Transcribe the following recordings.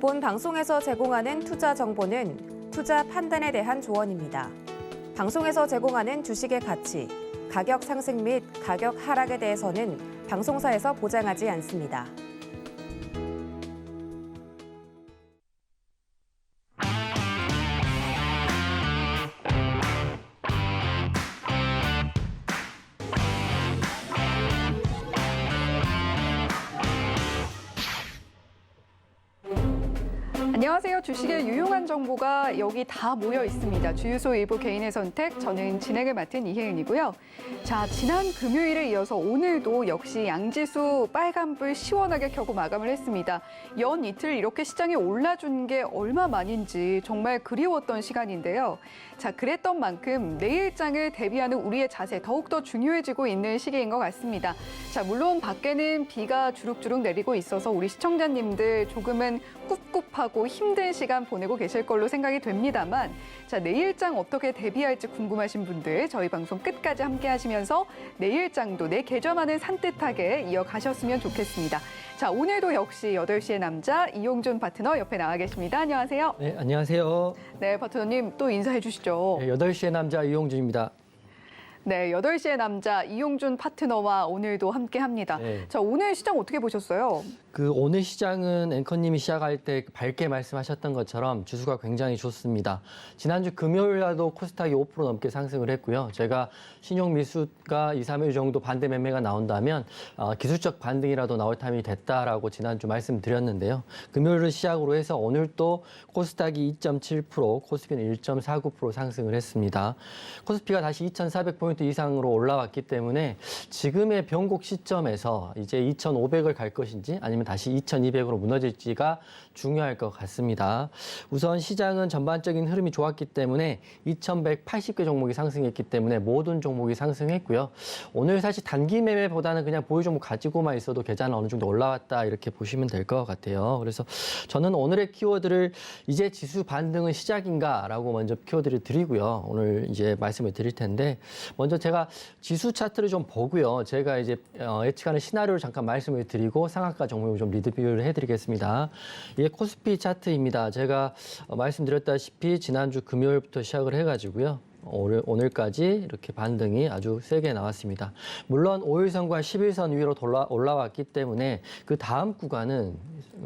본 방송에서 제공하는 투자 정보는 투자 판단에 대한 조언입니다. 방송에서 제공하는 주식의 가치, 가격 상승 및 가격 하락에 대해서는 방송사에서 보장하지 않습니다. 안녕하세요. 주식의 유용한 정보가 여기 다 모여 있습니다. 주유소 일부 개인의 선택, 저는 진행을 맡은 이혜은이고요. 자, 지난 금요일에 이어서 오늘도 역시 양지수 빨간불 시원하게 켜고 마감을 했습니다. 연 이틀 이렇게 시장에 올라준 게 얼마만인지 정말 그리웠던 시간인데요. 자, 그랬던 만큼 내일장을 대비하는 우리의 자세 더욱더 중요해지고 있는 시기인 것 같습니다. 자, 물론 밖에는 비가 주룩주룩 내리고 있어서 우리 시청자님들 조금은 꿉꿉하고 힘든 시간 보내고 계실 걸로 생각이 됩니다만, 자, 내일장 어떻게 대비할지 궁금하신 분들 저희 방송 끝까지 함께 하시면서 내일장도 내 계좌만은 산뜻하게 이어가셨으면 좋겠습니다. 자, 오늘도 역시 8시의 남자 이용준 파트너 옆에 나와 계십니다. 안녕하세요. 네, 안녕하세요. 네, 파트너님 또 인사해 주시죠. 네, 8시의 남자 이용준입니다. 네, 8시의 남자 이용준 파트너와 오늘도 함께합니다. 네. 자, 오늘 시장 어떻게 보셨어요? 오늘 시장은 앵커님이 시작할 때 밝게 말씀하셨던 것처럼 지수가 굉장히 좋습니다. 지난주 금요일날도 코스닥이 5% 넘게 상승을 했고요. 제가 신용 미수가 2, 3일 정도 반대 매매가 나온다면 기술적 반등이라도 나올 타임이 됐다라고 지난주 말씀드렸는데요. 금요일을 시작으로 해서 오늘 또 코스닥이 2.7%, 코스피는 1.49% 상승을 했습니다. 코스피가 다시 2,400포인트 이상으로 올라왔기 때문에 지금의 변곡 시점에서 이제 2,500을 갈 것인지 아니면 다시 2,200으로 무너질지가 중요할 것 같습니다. 우선 시장은 전반적인 흐름이 좋았기 때문에 2,180개 종목이 상승했기 때문에 모든 종목이 상승했고요. 오늘 사실 단기 매매보다는 그냥 보유 종목 가지고만 있어도 계좌는 어느 정도 올라왔다 이렇게 보시면 될 것 같아요. 그래서 저는 오늘의 키워드를 이제 지수 반등은 시작인가라고 먼저 키워드를 드리고요. 오늘 이제 말씀을 드릴 텐데 먼저 제가 지수 차트를 좀 보고요. 제가 이제 예측하는 시나리오를 잠깐 말씀을 드리고 상한가 종목을 좀 리드 비교를 해드리겠습니다. 이게 코스피 차트입니다. 제가 말씀드렸다시피 지난주 금요일부터 시작을 해가지고요. 오늘까지 이렇게 반등이 아주 세게 나왔습니다. 물론 5일선과 11선 위로 올라왔기 때문에 그 다음 구간은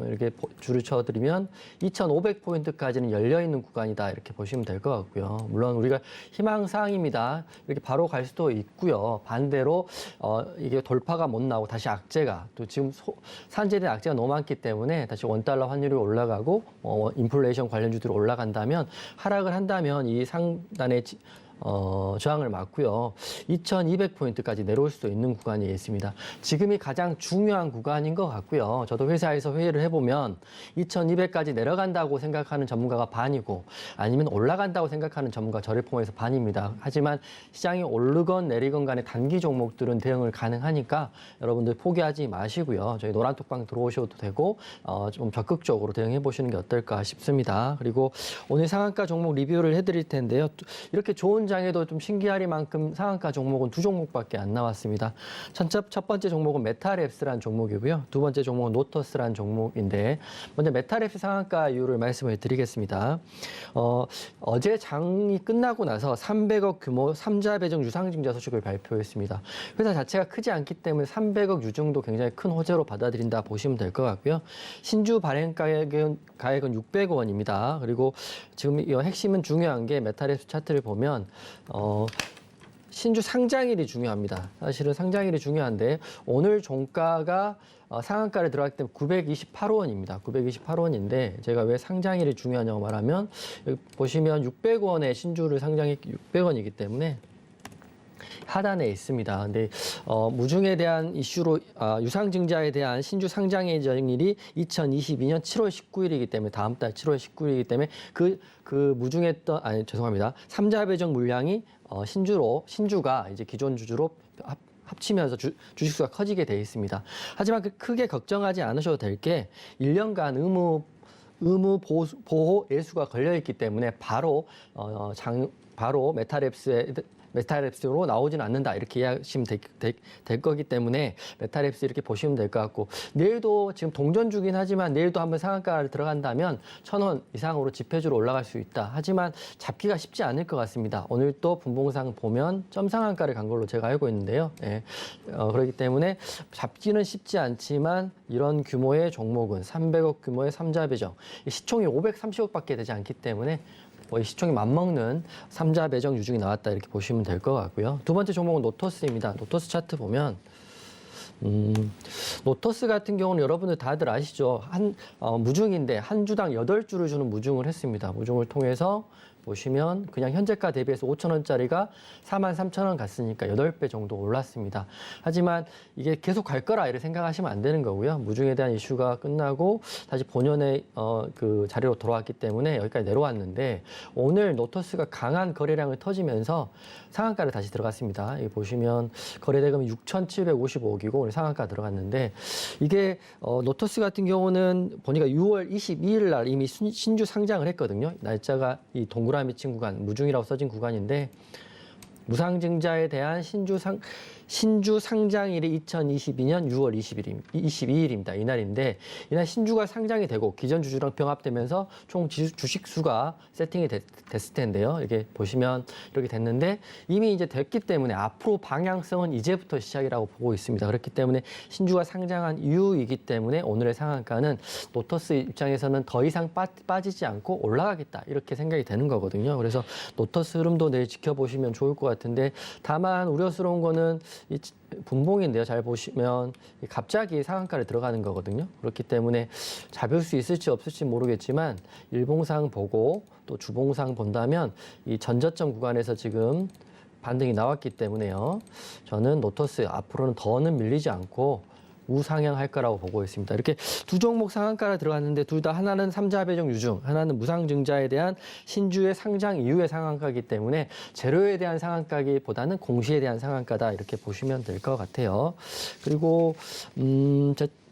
이렇게 줄을 쳐드리면 2,500포인트까지는 열려있는 구간이다 이렇게 보시면 될 것 같고요. 물론 우리가 희망사항입니다. 이렇게 바로 갈 수도 있고요. 반대로 이게 돌파가 못 나오고 다시 악재가 또 지금 산재된 악재가 너무 많기 때문에 다시 원달러 환율이 올라가고 인플레이션 관련주들이 올라간다면 하락을 한다면 이 상단의 저항을 맞고요. 2,200포인트까지 내려올 수도 있는 구간이 있습니다. 지금이 가장 중요한 구간인 것 같고요. 저도 회사에서 회의를 해보면 2,200까지 내려간다고 생각하는 전문가가 반이고 아니면 올라간다고 생각하는 전문가 저를 포함해서 반입니다. 하지만 시장이 오르건 내리건 간에 단기 종목들은 대응을 가능하니까 여러분들 포기하지 마시고요. 저희 노란톡방 들어오셔도 되고 좀 적극적으로 대응해 보시는 게 어떨까 싶습니다. 그리고 오늘 상한가 종목 리뷰를 해드릴 텐데요. 이렇게 좋은 장에도 좀 신기하리만큼 상한가 종목은 2종목밖에 안 나왔습니다. 첫 번째 종목은 메타랩스라는 종목이고요. 두 번째 종목은 노터스라는 종목인데 먼저 메타랩스 상한가 이유를 말씀을 드리겠습니다. 어제 장이 끝나고 나서 300억 규모 3자 배정 유상증자 소식을 발표했습니다. 회사 자체가 크지 않기 때문에 300억 유증도 굉장히 큰 호재로 받아들인다 보시면 될 것 같고요. 신주 발행 가액은 600원입니다. 그리고 지금 이 핵심은 중요한 게 메타랩스 차트를 보면 신주 상장일이 중요합니다. 사실은 상장일이 중요한데 오늘 종가가 상한가를 들어갔기 때문에 928원입니다. 928원인데 제가 왜 상장일이 중요하냐고 말하면 여기 보시면 600원에 신주를 상장했기 600원이기 때문에 하단에 있습니다. 근데 무중에 대한 이슈로 유상증자에 대한 신주 상장 예정일이 2022년 7월 19일이기 때문에 다음 달 7월 19일이기 때문에 그 무중했던 죄송합니다. 3자 배정 물량이 신주가 이제 기존 주주로 합치면서 주식수가 커지게 돼 있습니다. 하지만 크게 걱정하지 않으셔도 될 게 1년간 의무 보호 예수가 걸려 있기 때문에 바로 메타랩스에 메탈랩스로 나오지는 않는다. 이렇게 이해하시면 될 거기 때문에 메탈랩스 이렇게 보시면 될 것 같고, 내일도 지금 동전주긴 하지만 내일도 한번 상한가를 들어간다면 1,000원 이상으로 지표주로 올라갈 수 있다. 하지만 잡기가 쉽지 않을 것 같습니다. 오늘 또 분봉상 보면 점상한가를 간 걸로 제가 알고 있는데요. 예. 그렇기 때문에 잡기는 쉽지 않지만 이런 규모의 종목은 300억 규모의 삼자 배정, 시총이 530억밖에 되지 않기 때문에 거의 시총이 맞먹는 삼자 배정 유중이 나왔다 이렇게 보시면 될 것 같고요. 두 번째 종목은 노토스입니다. 노토스 차트 보면 노토스 같은 경우는 여러분들 다들 아시죠? 무중인데 한 주당 8주를 주는 무중을 했습니다. 무중을 통해서 보시면 그냥 현재가 대비해서 5,000원짜리가 43,000원 갔으니까 8배 정도 올랐습니다. 하지만 이게 계속 갈 거라 이렇게 생각하시면 안 되는 거고요. 무중에 대한 이슈가 끝나고 다시 본연의 그 자리로 돌아왔기 때문에 여기까지 내려왔는데, 오늘 노토스가 강한 거래량을 터지면서 상한가를 다시 들어갔습니다. 여기 보시면 거래대금이 6,755억이고 오늘 상한가 들어갔는데, 이게 노토스 같은 경우는 보니까 6월 22일 날 이미 신주 상장을 했거든요. 날짜가 이 동그라미 친 구간, 무중이라고 써진 구간인데, 무상증자에 대한 신주 상장일이 2022년 6월 22일입니다. 이날인데, 이날 신주가 상장이 되고 기존 주주랑 병합되면서 총 주식 수가 세팅이 됐을 텐데요. 이렇게 보시면 이렇게 됐는데, 이미 이제 됐기 때문에 앞으로 방향성은 이제부터 시작이라고 보고 있습니다. 그렇기 때문에 신주가 상장한 이유이기 때문에 오늘의 상한가는 노토스 입장에서는 더 이상 빠지지 않고 올라가겠다 이렇게 생각이 되는 거거든요. 그래서 노토스 흐름도 내일 지켜보시면 좋을 것 같은데, 다만 우려스러운 거는 이 분봉인데요. 잘 보시면 갑자기 상한가를 들어가는 거거든요. 그렇기 때문에 잡을 수 있을지 없을지 모르겠지만 일봉상 보고 또 주봉상 본다면 이 전저점 구간에서 지금 반등이 나왔기 때문에요. 저는 노토스 앞으로는 더는 밀리지 않고 우상향할 거라고 보고 있습니다. 이렇게 두 종목 상한가를 들어갔는데 둘 다 하나는 삼자 배정 유중, 하나는 무상증자에 대한 신주의 상장 이후의 상한가이기 때문에 재료에 대한 상한가기보다는 공시에 대한 상한가다 이렇게 보시면 될 것 같아요. 그리고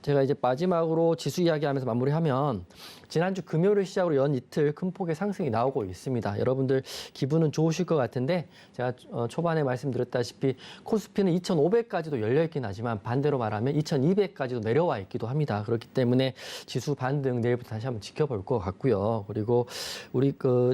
제가 이제 마지막으로 지수 이야기하면서 마무리하면, 지난주 금요일을 시작으로 연 이틀 큰 폭의 상승이 나오고 있습니다. 여러분들 기분은 좋으실 것 같은데, 제가 초반에 말씀드렸다시피 코스피는 2,500까지도 열려있긴 하지만 반대로 말하면 2,200까지도 내려와 있기도 합니다. 그렇기 때문에 지수 반등 내일부터 다시 한번 지켜볼 것 같고요. 그리고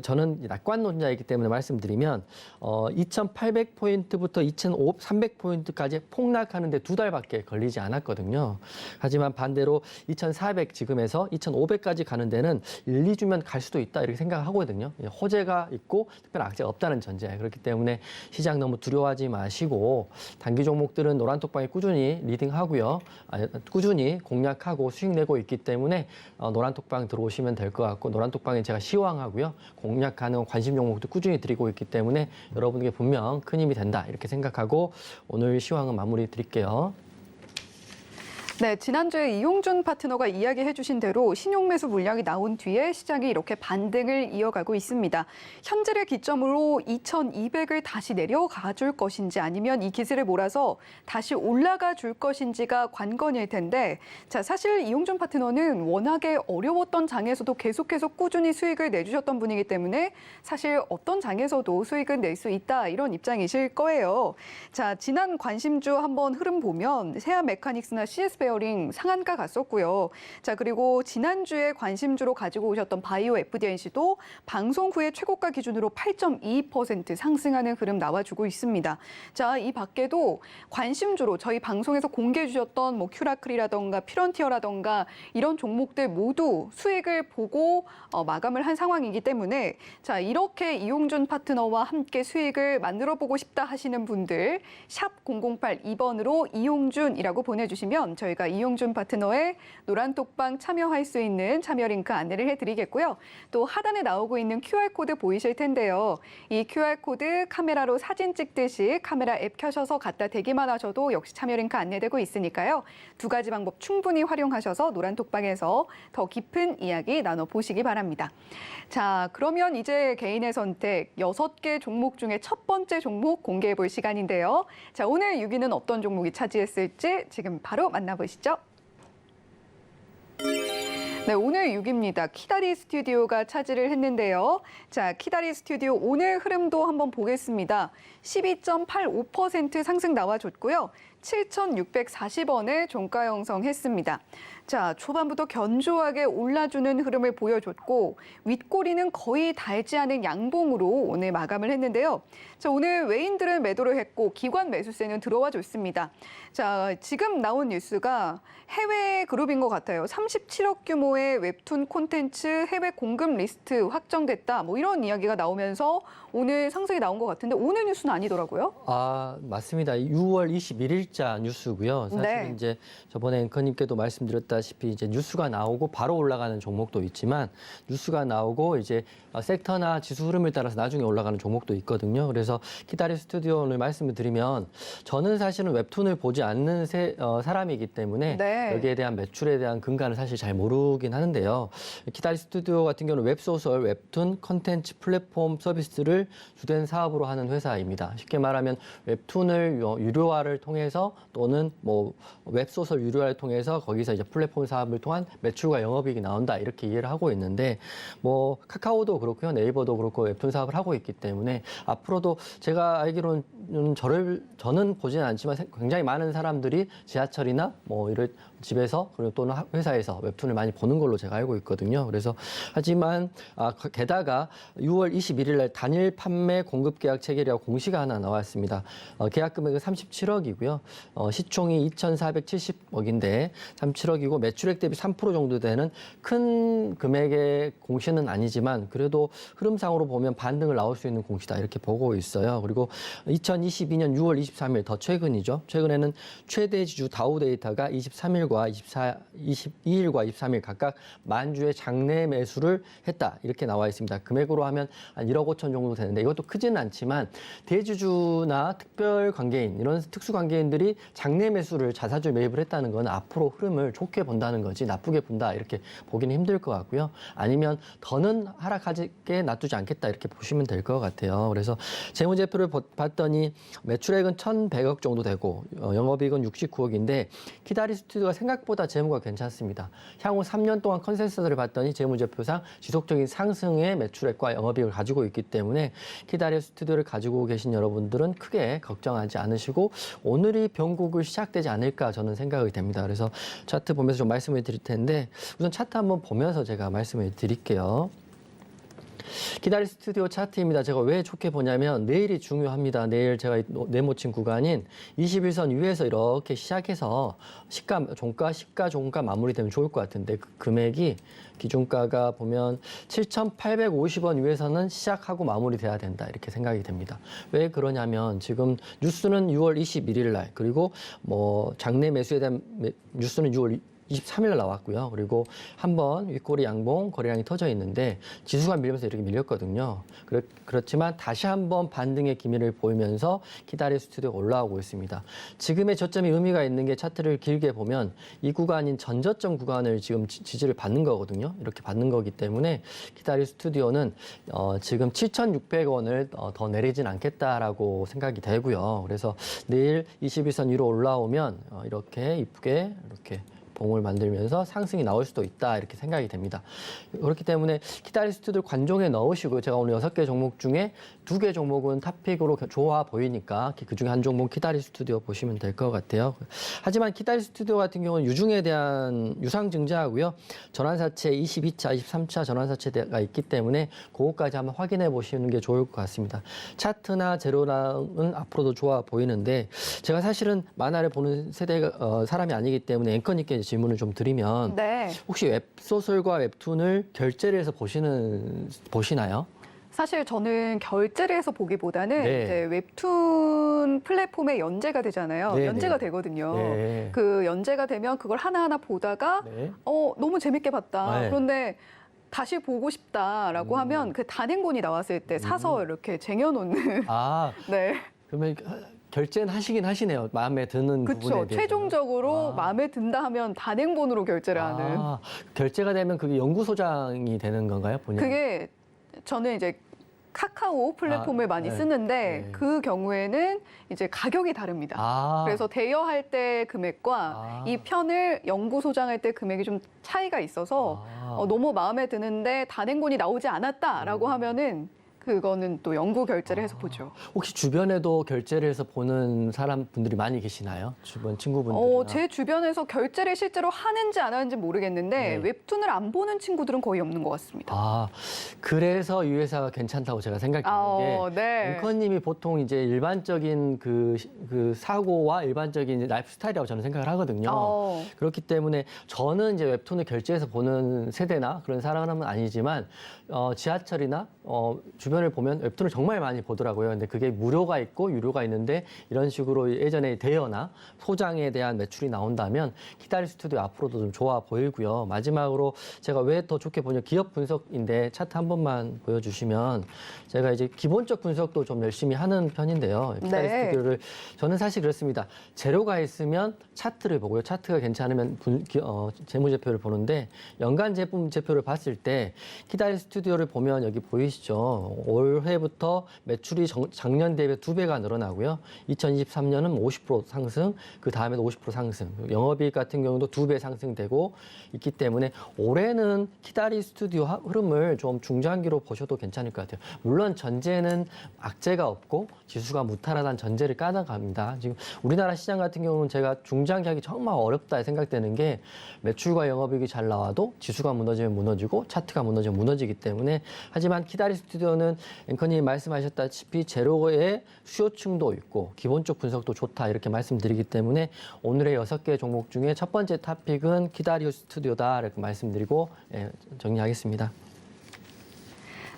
저는 낙관론자이기 때문에 말씀드리면 2,800포인트부터 2,300포인트까지 폭락하는데 2달밖에 걸리지 않았거든요. 하지만 반대로 2,400 지금에서 2,500까지 가는 데는 1, 2주면 갈 수도 있다 이렇게 생각하거든요. 호재가 있고 특별한 악재가 없다는 전제. 그렇기 때문에 시장 너무 두려워하지 마시고, 단기 종목들은 노란톡방에 꾸준히 리딩하고요. 꾸준히 공략하고 수익 내고 있기 때문에 노란톡방 들어오시면 될 것 같고, 노란톡방에 제가 시황하고요. 공략하는 관심 종목도 꾸준히 드리고 있기 때문에 여러분에게 분명 큰 힘이 된다 이렇게 생각하고 오늘 시황은 마무리 드릴게요. 네, 지난주에 이용준 파트너가 이야기해 주신 대로 신용매수 물량이 나온 뒤에 시장이 이렇게 반등을 이어가고 있습니다. 현재를 기점으로 2,200을 다시 내려가 줄 것인지 아니면 이 기세를 몰아서 다시 올라가 줄 것인지가 관건일 텐데, 자, 사실 이용준 파트너는 워낙에 어려웠던 장에서도 계속해서 꾸준히 수익을 내주셨던 분이기 때문에 사실 어떤 장에서도 수익을 낼 수 있다 이런 입장이실 거예요. 자, 지난 관심주 한번 흐름 보면 세아 메카닉스나 CS 베어링 상한가 갔었고요. 자, 그리고 지난주에 관심주로 가지고 오셨던 바이오 FDNC도 방송 후에 최고가 기준으로 8.2% 상승하는 흐름 나와주고 있습니다. 자, 이 밖에도 관심주로 저희 방송에서 공개해 주셨던 뭐 큐라클이라던가 피런티어라던가 이런 종목들 모두 수익을 보고 마감을 한 상황이기 때문에, 자, 이렇게 이용준 파트너와 함께 수익을 만들어 보고 싶다 하시는 분들 샵 008 2번으로 이용준이라고 보내주시면 저희가 이용준 파트너의 노란톡방 참여할 수 있는 참여 링크 안내를 해드리겠고요. 또 하단에 나오고 있는 QR코드 보이실 텐데요. 이 QR코드 카메라로 사진 찍듯이 카메라 앱 켜셔서 갖다 대기만 하셔도 역시 참여 링크 안내되고 있으니까요. 두 가지 방법 충분히 활용하셔서 노란톡방에서 더 깊은 이야기 나눠보시기 바랍니다. 자, 그러면 이제 개인의 선택 6개 종목 중에 첫 번째 종목 공개해 볼 시간인데요. 자, 오늘 6위는 어떤 종목이 차지했을지 지금 바로 만나보시죠. 네, 오늘 6위입니다. 키다리 스튜디오가 차지를 했는데요. 자, 키다리 스튜디오 오늘 흐름도 한번 보겠습니다. 12.85% 상승 나와줬고요. 7,640원에 종가 형성했습니다. 자, 초반부터 견조하게 올라주는 흐름을 보여줬고 윗꼬리는 거의 닳지 않은 양봉으로 오늘 마감을 했는데요. 자, 오늘 외인들은 매도를 했고 기관 매수세는 들어와 줬습니다. 자, 지금 나온 뉴스가 해외 그룹인 것 같아요. 37억 규모의 웹툰 콘텐츠 해외 공급 리스트 확정됐다. 뭐 이런 이야기가 나오면서 오늘 상승이 나온 것 같은데 오늘 뉴스는 아니더라고요. 아, 맞습니다. 6월 21일자 뉴스고요. 사실 네. 이제 저번에 앵커님께도 말씀드렸다시피 이제 뉴스가 나오고 바로 올라가는 종목도 있지만 뉴스가 나오고 이제 섹터나 지수 흐름을 따라서 나중에 올라가는 종목도 있거든요. 그래서 키다리 스튜디오 오늘 말씀을 드리면 저는 사실은 웹툰을 보지 않는 사람이기 때문에 네. 여기에 대한 매출에 대한 근간을 사실 잘 모르긴 하는데요. 키다리 스튜디오 같은 경우는 웹소설, 웹툰, 컨텐츠 플랫폼 서비스를 주된 사업으로 하는 회사입니다. 쉽게 말하면 웹툰을 유료화를 통해서 또는 뭐 웹소설 유료화를 통해서 거기서 이제 플랫폼 사업을 통한 매출과 영업이익이 나온다 이렇게 이해를 하고 있는데 뭐 카카오도 그렇고요, 네이버도 그렇고 웹툰 사업을 하고 있기 때문에 앞으로도 제가 알기로는 저는 보지는 않지만 굉장히 많은 사람들이 지하철이나 뭐 이런 집에서 그리고 또는 회사에서 웹툰을 많이 보는 걸로 제가 알고 있거든요. 그래서 하지만 게다가 6월 21일 날 단일 판매 공급 계약 체결이라고 공시가 하나 나왔습니다. 계약 금액은 37억이고요. 시총이 2,470억인데 37억이고 매출액 대비 3% 정도 되는 큰 금액의 공시는 아니지만 그래도 흐름상으로 보면 반등을 나올 수 있는 공시다 이렇게 보고 있어요. 그리고 2022년 6월 23일 더 최근이죠. 최근에는 최대 지주 다우데이터가 23일과 22일과 23일 각각 만주의 장내 매수를 했다 이렇게 나와 있습니다. 금액으로 하면 한 1억 5천 정도 되는데 이것도 크지는 않지만 대주주나 특별 관계인 이런 특수 관계인들이 장내 매수를 자사주 매입을 했다는 건 앞으로 흐름을 좋게 본다는 거지 나쁘게 본다 이렇게 보기는 힘들 것 같고요. 아니면 더는 하락하게 놔두지 않겠다 이렇게 보시면 될 것 같아요. 그래서 재무제표를 봤더니 매출액은 1,100억 정도 되고 영업이익은 69억인데 키다리 스튜디오가 생각보다 재무가 괜찮습니다. 향후 3년 동안 컨센서스를 봤더니 재무제표상 지속적인 상승의 매출액과 영업이익을 가지고 있기 때문에 키다리 스튜디오를 가지고 계신 여러분들은 크게 걱정하지 않으시고 오늘이 변곡을 시작되지 않을까 저는 생각이 됩니다. 그래서 차트 보면서 좀 말씀을 드릴 텐데 우선 차트 한번 보면서 제가 말씀을 드릴게요. 키다리 스튜디오 차트입니다. 제가 왜 좋게 보냐면 내일이 중요합니다. 내일 제가 네모친 구간인 21선 위에서 이렇게 시작해서 시가, 종가 마무리되면 좋을 것 같은데 그 금액이 기준가가 보면 7,850원 위에서는 시작하고 마무리돼야 된다 이렇게 생각이 됩니다. 왜 그러냐면 지금 뉴스는 6월 21일 날 그리고 뭐 장내 매수에 대한 뉴스는 6월 23일 나왔고요. 그리고 한번 윗꼬리 양봉 거래량이 터져 있는데 지수가 밀면서 이렇게 밀렸거든요. 그렇지만 다시 한번 반등의 기미를 보이면서 키다리 스튜디오가 올라오고 있습니다. 지금의 저점이 의미가 있는 게 차트를 길게 보면 이 구간인 전저점 구간을 지금 지지를 받는 거거든요. 이렇게 받는 거기 때문에 키다리 스튜디오는 지금 7,600원을 더 내리진 않겠다라고 생각이 되고요. 그래서 내일 21선 위로 올라오면 이렇게 이쁘게 이렇게 봉을 만들면서 상승이 나올 수도 있다 이렇게 생각이 됩니다. 그렇기 때문에 키다리 스튜디오 관종에 넣으시고 제가 오늘 6개 종목 중에 2개 종목은 탑픽으로 좋아 보이니까 그중에 한 종목 키다리 스튜디오 보시면 될 것 같아요. 하지만 키다리 스튜디오 같은 경우는 유중에 대한 유상증자하고요. 전환사채 22차, 23차 전환사채가 있기 때문에 그거까지 한번 확인해 보시는 게 좋을 것 같습니다. 차트나 제로랑은 앞으로도 좋아 보이는데 제가 사실은 만화를 보는 세대가 사람이 아니기 때문에 앵커님께 질문을 좀 드리면 네. 혹시 웹소설과 웹툰을 결제를 해서 보시나요? 사실 저는 결제를 해서 보기보다는 네. 이제 웹툰 플랫폼에 연재가 되잖아요. 네, 연재가 네. 되거든요. 네. 그 연재가 되면 그걸 하나하나 보다가 네. 너무 재밌게 봤다. 네. 그런데 다시 보고 싶다라고 하면 그 단행본이 나왔을 때 사서 이렇게 쟁여놓는. 아, 네. 그러면 결제는 하시긴 하시네요. 마음에 드는 부분에 그렇죠. 대해서. 최종적으로 아. 마음에 든다 하면 단행본으로 결제를 하는. 결제가 되면 그게 연구소장이 되는 건가요? 본인? 그게 저는 이제 카카오 플랫폼을 많이 네. 쓰는데 네. 그 경우에는 이제 가격이 다릅니다. 그래서 대여할 때 금액과 이 편을 영구 소장할 때 금액이 좀 차이가 있어서 너무 마음에 드는데 단행본이 나오지 않았다라고 하면은 그거는 또 영구 결제를 해서 보죠. 혹시 주변에도 결제를 해서 보는 분들이 많이 계시나요? 주변 친구분들이나. 제 주변에서 결제를 실제로 하는지 안 하는지 모르겠는데 네. 웹툰을 안 보는 친구들은 거의 없는 것 같습니다. 그래서 이 회사가 괜찮다고 제가 생각했는 게 네. 앵커님이 보통 이제 일반적인 그 사고와 일반적인 라이프 스타일이라고 저는 생각을 하거든요. 그렇기 때문에 저는 이제 웹툰을 결제해서 보는 세대나 그런 사람은 아니지만 지하철이나 주변을 보면 웹툰을 정말 많이 보더라고요. 근데 그게 무료가 있고 유료가 있는데 이런 식으로 예전에 대여나 소장에 대한 매출이 나온다면 키다리 스튜디오 앞으로도 좀 좋아 보이고요. 마지막으로 제가 왜 더 좋게 보냐 기업 분석인데 차트 한 번만 보여주시면 제가 이제 기본적 분석도 좀 열심히 하는 편인데요. 키다리 네. 스튜디오를 저는 사실 그렇습니다. 재료가 있으면 차트를 보고요. 차트가 괜찮으면 재무제표를 보는데 연간 재무제표를 봤을 때 키다리 스튜디오를 보면 여기 보이시죠? 올해부터 매출이 작년 대비 2배가 늘어나고요. 2023년은 50% 상승, 그 다음에도 50% 상승. 영업이익 같은 경우도 2배 상승되고 있기 때문에 올해는 키다리 스튜디오 흐름을 좀 중장기로 보셔도 괜찮을 것 같아요. 물론 전제는 악재가 없고 지수가 무탈하다는 전제를 까나갑니다. 지금 우리나라 시장 같은 경우는 제가 중장기 하기 정말 어렵다 생각되는 게 매출과 영업이익이 잘 나와도 지수가 무너지면 무너지고 차트가 무너지면 무너지기 때문에 하지만 키다리 스튜디오는 앵커님이 말씀하셨다시피 제로의 수요층도 있고 기본적 분석도 좋다 이렇게 말씀드리기 때문에 오늘의 6개 종목 중에 첫 번째 토픽은 키다리 스튜디오다 이렇게 말씀드리고 정리하겠습니다.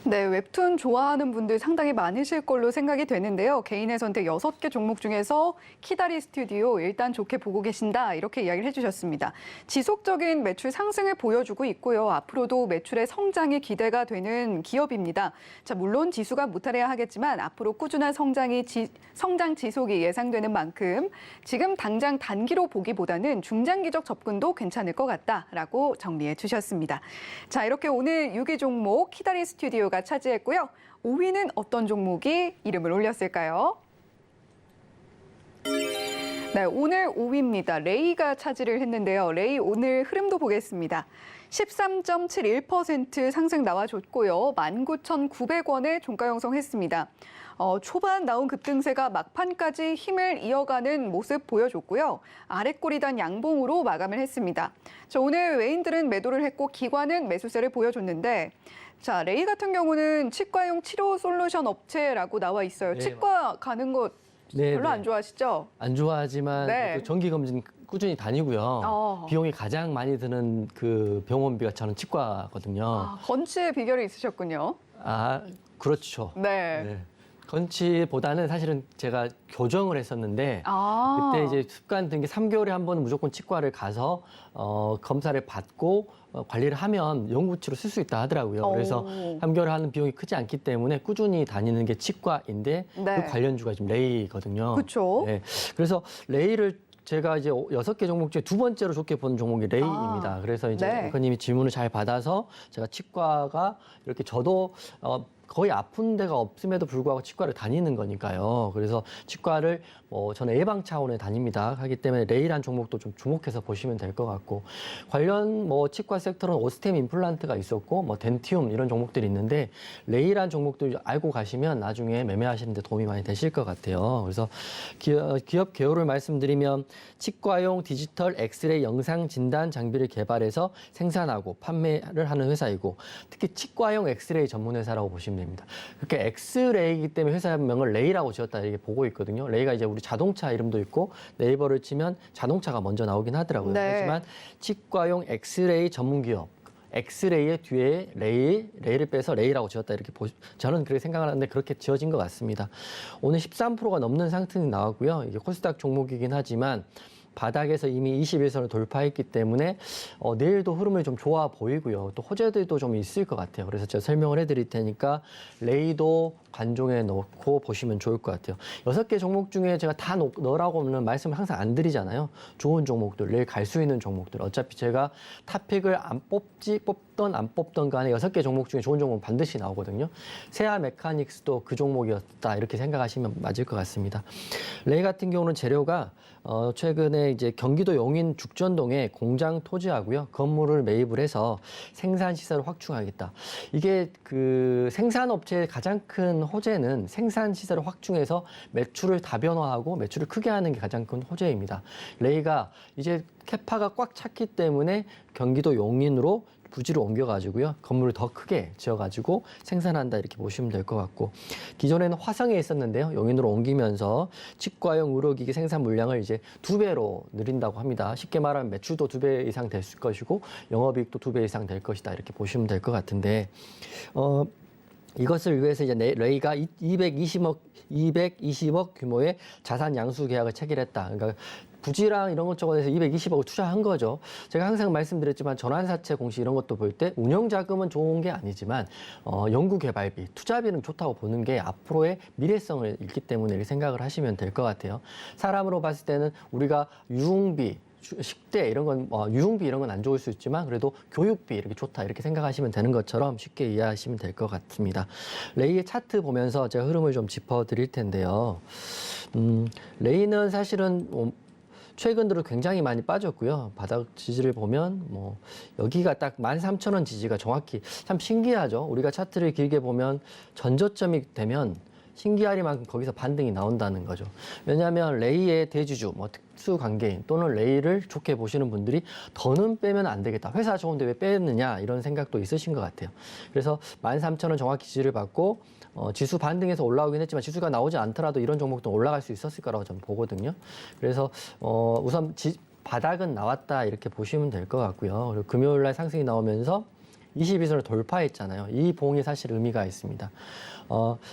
네, 웹툰 좋아하는 분들 상당히 많으실 걸로 생각이 되는데요. 개인의 선택 6개 종목 중에서 키다리 스튜디오 일단 좋게 보고 계신다 이렇게 이야기를 해주셨습니다. 지속적인 매출 상승을 보여주고 있고요. 앞으로도 매출의 성장이 기대가 되는 기업입니다. 자, 물론 지수가 무탈해야 하겠지만 앞으로 꾸준한 성장 지속이 예상되는 만큼 지금 당장 단기로 보기보다는 중장기적 접근도 괜찮을 것 같다라고 정리해 주셨습니다. 자, 이렇게 오늘 6위 종목 키다리 스튜디오 가 차지했고요. 5위는 어떤 종목이 이름을 올렸을까요? 네, 오늘 5위입니다. 레이가 차지를 했는데요. 레이 오늘 흐름도 보겠습니다. 13.71% 상승 나와줬고요. 19,900원에 종가 형성했습니다. 초반 나온 급등세가 막판까지 힘을 이어가는 모습 보여줬고요. 아랫꼬리단 양봉으로 마감을 했습니다. 자, 오늘 외인들은 매도를 했고 기관은 매수세를 보여줬는데 자, 레이 같은 경우는 치과용 치료 솔루션 업체라고 나와 있어요. 네, 치과 가는 거 별로 안 좋아하시죠? 안 좋아하지만 네. 정기 검진 꾸준히 다니고요. 비용이 가장 많이 드는 그 병원비가 저는 치과거든요. 건치의 비결이 있으셨군요. 그렇죠. 네. 네. 건치보다는 사실은 제가 교정을 했었는데 그때 이제 습관 든 게 3개월에 한 번은 무조건 치과를 가서 검사를 받고 관리를 하면 연구치로 쓸 수 있다 하더라고요. 그래서 3개월에 하는 비용이 크지 않기 때문에 꾸준히 다니는 게 치과인데 네. 그 관련주가 지금 레이거든요. 그렇죠. 네. 그래서 레이를 제가 이제 6개 종목 중에 두 번째로 좋게 보는 종목이 레이입니다. 그래서 이제 네. 앵커님이 질문을 잘 받아서 제가 치과가 이렇게 저도 거의 아픈 데가 없음에도 불구하고 치과를 다니는 거니까요. 그래서 치과를 저는 예방 차원에 다닙니다. 하기 때문에 레이란 종목도 좀 주목해서 보시면 될 것 같고 관련 치과 섹터는 오스템 임플란트가 있었고 덴티움 이런 종목들이 있는데 레이란 종목도 알고 가시면 나중에 매매하시는 데 도움이 많이 되실 것 같아요. 그래서 기업 개요를 말씀드리면 치과용 디지털 엑스레이 영상 진단 장비를 개발해서 생산하고 판매를 하는 회사이고 특히 치과용 엑스레이 전문 회사라고 보시면 됩니다. 그렇게 엑스레이이기 때문에 회사명을 레이라고 지었다 이렇게 보고 있거든요. 레이가 이제 우리 자동차 이름도 있고 네이버를 치면 자동차가 먼저 나오긴 하더라고요. 네. 하지만 치과용 엑스레이 전문 기업. 엑스레이의 뒤에 레이를 빼서 레이라고 지었다 이렇게 저는 그렇게 생각을 하는데 그렇게 지어진 것 같습니다. 오늘 13%가 넘는 상승이 나왔고요. 이게 코스닥 종목이긴 하지만 바닥에서 이미 21선을 돌파했기 때문에 내일도 흐름이 좀 좋아 보이고요. 또 호재들도 좀 있을 것 같아요. 그래서 제가 설명을 해드릴 테니까 레이도 관종에 넣고 보시면 좋을 것 같아요. 6개 종목 중에 제가 다 넣으라고는 말씀을 항상 안 드리잖아요. 좋은 종목들, 내일 갈 수 있는 종목들. 어차피 제가 탑픽을 안 뽑던 안 뽑던 간에 6개 종목 중에 좋은 종목은 반드시 나오거든요. 세아 메카닉스도 그 종목이었다 이렇게 생각하시면 맞을 것 같습니다. 레이 같은 경우는 재료가 최근에 이제 경기도 용인 죽전동에 공장 토지하고요. 건물을 매입을 해서 생산 시설을 확충하겠다. 이게 그 생산업체의 가장 큰 호재는 생산 시설을 확충해서 매출을 다변화하고 매출을 크게 하는 게 가장 큰 호재입니다. 레이가 이제 캐파가 꽉 찼기 때문에 경기도 용인으로 부지를 옮겨가지고요. 건물을 더 크게 지어가지고 생산한다 이렇게 보시면 될 것 같고, 기존에는 화성에 있었는데요. 용인으로 옮기면서 치과용 의료기기 생산 물량을 이제 2배로 늘린다고 합니다. 쉽게 말하면 매출도 2배 이상 될 것이고 영업이익도 2배 이상 될 것이다 이렇게 보시면 될 것 같은데, 이것을 위해서 이제 레이가 220억 규모의 자산 양수 계약을 체결했다. 그러니까 부지랑 이런 것 저것에서 220억을 투자한 거죠. 제가 항상 말씀드렸지만 전환사채 공시 이런 것도 볼 때 운영 자금은 좋은 게 아니지만 연구개발비, 투자비는 좋다고 보는 게 앞으로의 미래성을 있기 때문에 이렇게 생각을 하시면 될 것 같아요. 사람으로 봤을 때는 우리가 유흥비, 식대 이런 건 유흥비 이런 건 안 좋을 수 있지만 그래도 교육비 이렇게 좋다 이렇게 생각하시면 되는 것처럼 쉽게 이해하시면 될 것 같습니다. 레이의 차트 보면서 제가 흐름을 좀 짚어드릴 텐데요. 레이는 사실은 최근 들어 굉장히 많이 빠졌고요. 바닥 지지를 보면 여기가 딱 13,000원 지지가 정확히 참 신기하죠. 우리가 차트를 길게 보면 전저점이 되면 신기하리만큼 거기서 반등이 나온다는 거죠. 왜냐하면 레이의 대주주, 특수 관계인 또는 레이를 좋게 보시는 분들이 더는 빼면 안 되겠다. 회사 좋은데 왜 빼느냐 이런 생각도 있으신 것 같아요. 그래서 13,000원 정확히 지지를 받고 지수 반등해서 올라오긴 했지만 지수가 나오지 않더라도 이런 종목도 올라갈 수 있었을 거라고 저는 보거든요. 그래서 우선 바닥은 나왔다 이렇게 보시면 될 것 같고요. 그리고 금요일 날 상승이 나오면서 22선을 돌파했잖아요. 이 봉이 사실 의미가 있습니다.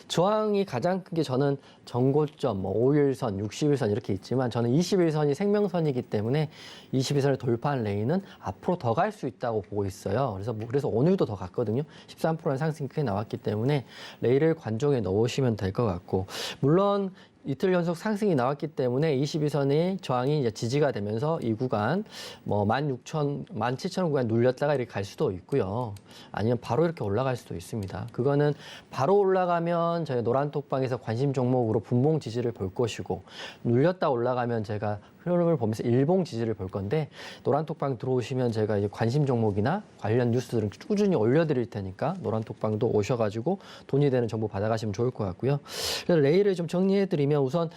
저항이 가장 큰 게 저는 전고점, 5일선, 60일선 이렇게 있지만 저는 21선이 생명선이기 때문에 22선을 돌파한 레이는 앞으로 더 갈 수 있다고 보고 있어요. 그래서 오늘도 더 갔거든요. 13%의 상승이 크게 나왔기 때문에 레이를 관종에 넣으시면 될 것 같고, 물론 이틀 연속 상승이 나왔기 때문에 22선의 저항이 이제 지지가 되면서 이 구간 17,000원 구간 눌렸다가 이렇게 갈 수도 있고요. 아니면 바로 이렇게 올라갈 수도 있습니다. 그거는 바로 올라가면 저희 노란톡방에서 관심 종목으로 분봉 지지를 볼 것이고, 눌렸다 올라가면 제가 흐름을 보면서 일봉 지지를 볼 건데, 노란톡방 들어오시면 제가 이제 관심 종목이나 관련 뉴스들은 꾸준히 올려드릴 테니까 노란톡방도 오셔가지고 돈이 되는 정보 받아가시면 좋을 것 같고요. 그래서 레이를 좀 정리해드리면 우선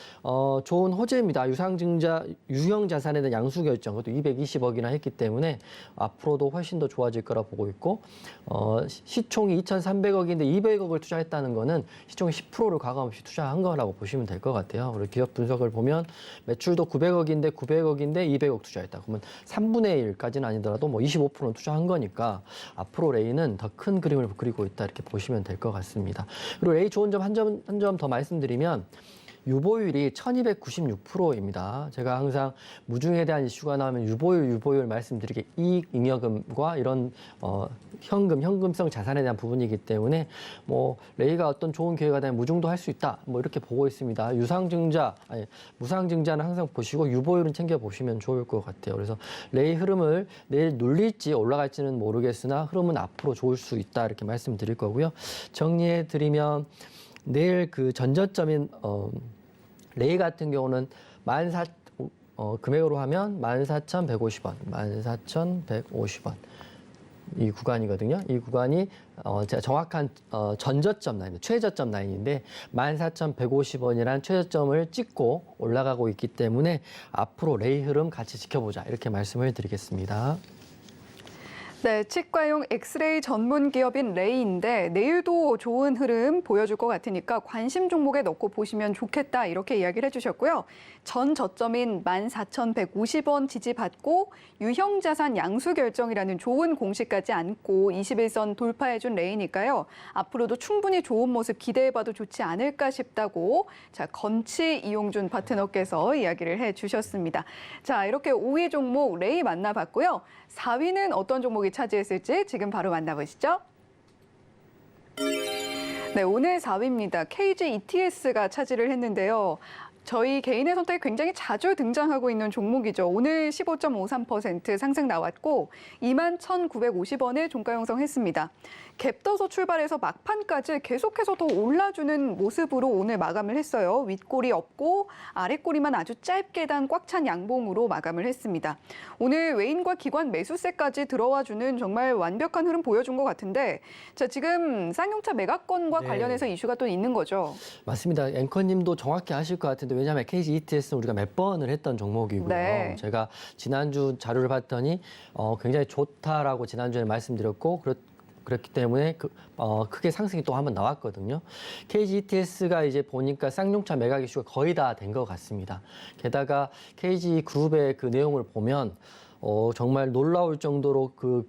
좋은 호재입니다. 유형 자산에 대한 양수 결정, 그것도 220억이나 했기 때문에 앞으로도 훨씬 더 좋아질 거라 보고 있고, 시총이 2,300억인데 200억을 투자했다는 거는 시총의 10%를 가감없이 투자한 거라고 보시면 될 것 같아요. 그리고 기업 분석을 보면 매출도 900억인데 200억 투자했다. 그러면 3분의 1까지는 아니더라도 25%는 투자한 거니까 앞으로 레이는 더 큰 그림을 그리고 있다 이렇게 보시면 될 것 같습니다. 그리고 레이 좋은 점 한 점 더 말씀드리면 유보율이 1296%입니다. 제가 항상 무중에 대한 이슈가 나오면 유보율 말씀드리게 이익 잉여금과 이런 현금성 자산에 대한 부분이기 때문에 레이가 어떤 좋은 기회가 되면 무중도 할 수 있다. 이렇게 보고 있습니다. 무상증자는 항상 보시고 유보율은 챙겨 보시면 좋을 것 같아요. 그래서 레이 흐름을 내일 눌릴지 올라갈지는 모르겠으나 흐름은 앞으로 좋을 수 있다 이렇게 말씀드릴 거고요. 정리해 드리면 내일 그 전저점인 레이 같은 경우는 금액으로 하면 14,150원, 14,150원 이 구간이거든요. 이 구간이 제가 정확한 전저점 라인, 최저점 라인인데 14,150원이라는 최저점을 찍고 올라가고 있기 때문에 앞으로 레이 흐름 같이 지켜보자 이렇게 말씀을 드리겠습니다. 네, 치과용 엑스레이 전문 기업인 레이인데 내일도 좋은 흐름 보여줄 것 같으니까 관심 종목에 넣고 보시면 좋겠다 이렇게 이야기를 해주셨고요. 전 저점인 14,150원 지지받고 유형자산 양수 결정이라는 좋은 공식까지 안고 21선 돌파해준 레이니까요. 앞으로도 충분히 좋은 모습 기대해봐도 좋지 않을까 싶다고 자 건치 이용준 파트너께서 이야기를 해주셨습니다. 자 이렇게 5위 종목 레이 만나봤고요. 4위는 어떤 종목이 차지했을지 지금 바로 만나보시죠. 네, 오늘 4위입니다. KG ETS가 차지를 했는데요. 저희 개인의 선택이 굉장히 자주 등장하고 있는 종목이죠. 오늘 15.53% 상승 나왔고 21,950원을 종가 형성했습니다. 갭 떠서 출발해서 막판까지 계속해서 더 올라주는 모습으로 오늘 마감을 했어요. 윗꼬리 없고 아랫꼬리만 아주 짧게 단 꽉 찬 양봉으로 마감을 했습니다. 오늘 외인과 기관 매수세까지 들어와주는 정말 완벽한 흐름 보여준 것 같은데 자 지금 쌍용차 매각건과 네. 관련해서 이슈가 또 있는 거죠. 맞습니다. 앵커님도 정확히 아실 것 같은데 왜냐하면 KG ETS는 우리가 몇 번을 했던 종목이고요. 네. 제가 지난주 자료를 봤더니 굉장히 좋다라고 지난주에 말씀드렸고 그렇기 때문에 크게 상승이 또 한번 나왔거든요. KG ETS가 이제 보니까 쌍용차 매각 이슈가 거의 다 된 것 같습니다. 게다가 KG 그룹의 그 내용을 보면 정말 놀라울 정도로 그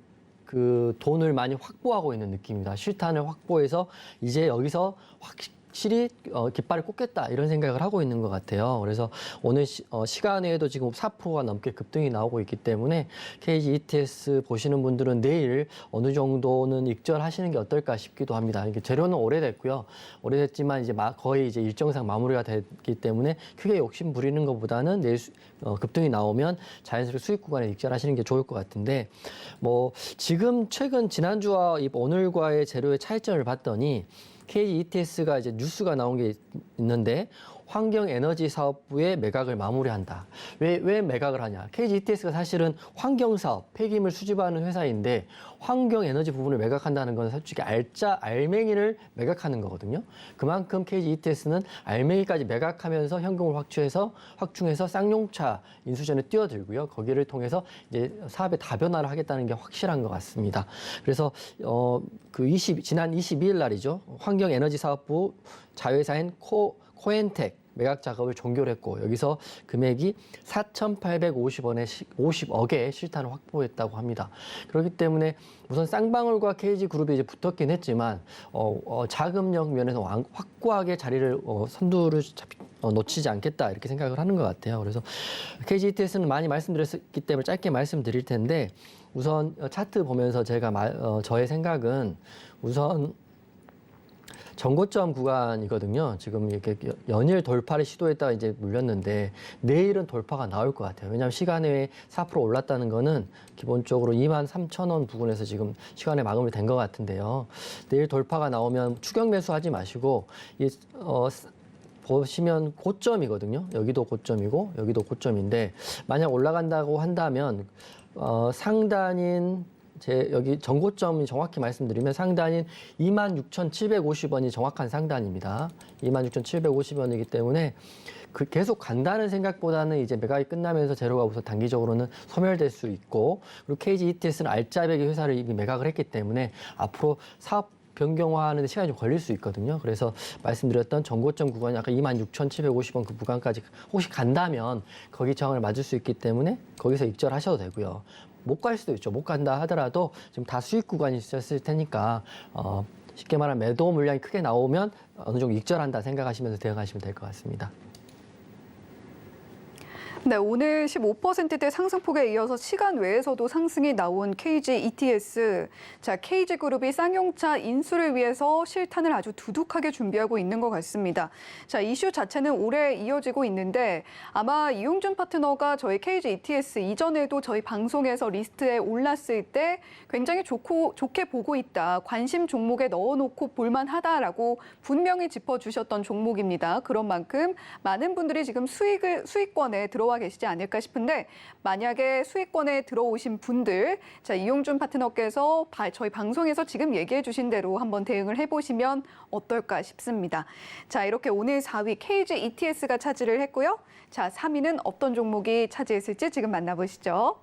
돈을 많이 확보하고 있는 느낌입니다. 실탄을 확보해서 이제 여기서 확실히 깃발을 꽂겠다 이런 생각을 하고 있는 것 같아요. 그래서 오늘 시간 외에도 지금 4%가 넘게 급등이 나오고 있기 때문에 KG ETS 보시는 분들은 내일 어느 정도는 익절하시는 게 어떨까 싶기도 합니다. 이게 재료는 오래됐고요. 오래됐지만 이제 거의 이제 일정상 마무리가 됐기 때문에 크게 욕심 부리는 것보다는 내일 급등이 나오면 자연스럽게 수익 구간에 익절하시는 게 좋을 것 같은데 뭐 지금 최근 지난주와 오늘과의 재료의 차이점을 봤더니 KG ETS가 이제 뉴스가 나온 게 있는데 환경에너지 사업부의 매각을 마무리한다. 왜 매각을 하냐? KG ETS가 사실은 환경사업, 폐기물 수집하는 회사인데 환경에너지 부분을 매각한다는 건 솔직히 알맹이를 매각하는 거거든요. 그만큼 KG ETS는 알맹이까지 매각하면서 현금을 확충해서 쌍용차 인수전에 뛰어들고요. 거기를 통해서 이제 사업의 다변화를 하겠다는 게 확실한 것 같습니다. 그래서 지난 22일 날이죠. 환경에너지 사업부 자회사인 코엔텍 매각 작업을 종결했고 여기서 금액이 4,850억의 실탄을 확보했다고 합니다. 그렇기 때문에 우선 쌍방울과 KG 그룹이 이제 붙었긴 했지만 자금력 면에서 확고하게 자리를 선두를 놓치지 않겠다 이렇게 생각을 하는 것 같아요. 그래서 KG ETS는 많이 말씀드렸기 때문에 짧게 말씀드릴 텐데 우선 차트 보면서 저의 생각은 우선 전고점 구간이거든요. 지금 이렇게 연일 돌파를 시도했다가 이제 물렸는데 내일은 돌파가 나올 것 같아요. 왜냐하면 시간에 4% 올랐다는 거는 기본적으로 23,000원 부근에서 지금 시간에 마감이 된 것 같은데요. 내일 돌파가 나오면 추격 매수하지 마시고 보시면 고점이거든요. 여기도 고점이고 여기도 고점인데 만약 올라간다고 한다면 상단인 여기 전고점이 정확히 말씀드리면 상단인 26,750원이 정확한 상단입니다. 26,750원이기 때문에 계속 간다는 생각보다는 이제 매각이 끝나면서 재료가 우선 단기적으로는 소멸될 수 있고 그리고 KG ETS는 알짜배기 회사를 이미 매각을 했기 때문에 앞으로 사업 변경화하는 데 시간이 좀 걸릴 수 있거든요. 그래서 말씀드렸던 전고점 구간이 아까 26,750원 그 구간까지 혹시 간다면 거기 저항을 맞을 수 있기 때문에 거기서 익절하셔도 되고요. 못 갈 수도 있죠. 못 간다 하더라도 지금 다 수익 구간이 있었을 테니까 쉽게 말하면 매도 물량이 크게 나오면 어느 정도 익절한다 생각하시면서 대응하시면 될 것 같습니다. 네, 오늘 15%대 상승폭에 이어서 시간 외에서도 상승이 나온 KG ETS. 자, KG그룹이 쌍용차 인수를 위해서 실탄을 아주 두둑하게 준비하고 있는 것 같습니다. 자, 이슈 자체는 오래 이어지고 있는데 아마 이용준 파트너가 저희 KG ETS 이전에도 저희 방송에서 리스트에 올랐을 때 굉장히 좋게 보고 있다. 관심 종목에 넣어놓고 볼만하다라고 분명히 짚어주셨던 종목입니다. 그런 만큼 많은 분들이 지금 수익권에 들어와 계시지 않을까 싶은데 만약에 수익권에 들어오신 분들, 자 이용준 파트너께서 저희 방송에서 지금 얘기해 주신 대로 한번 대응을 해보시면 어떨까 싶습니다. 자 이렇게 오늘 4위 KG ETS가 차지를 했고요. 자 3위는 어떤 종목이 차지했을지 지금 만나보시죠.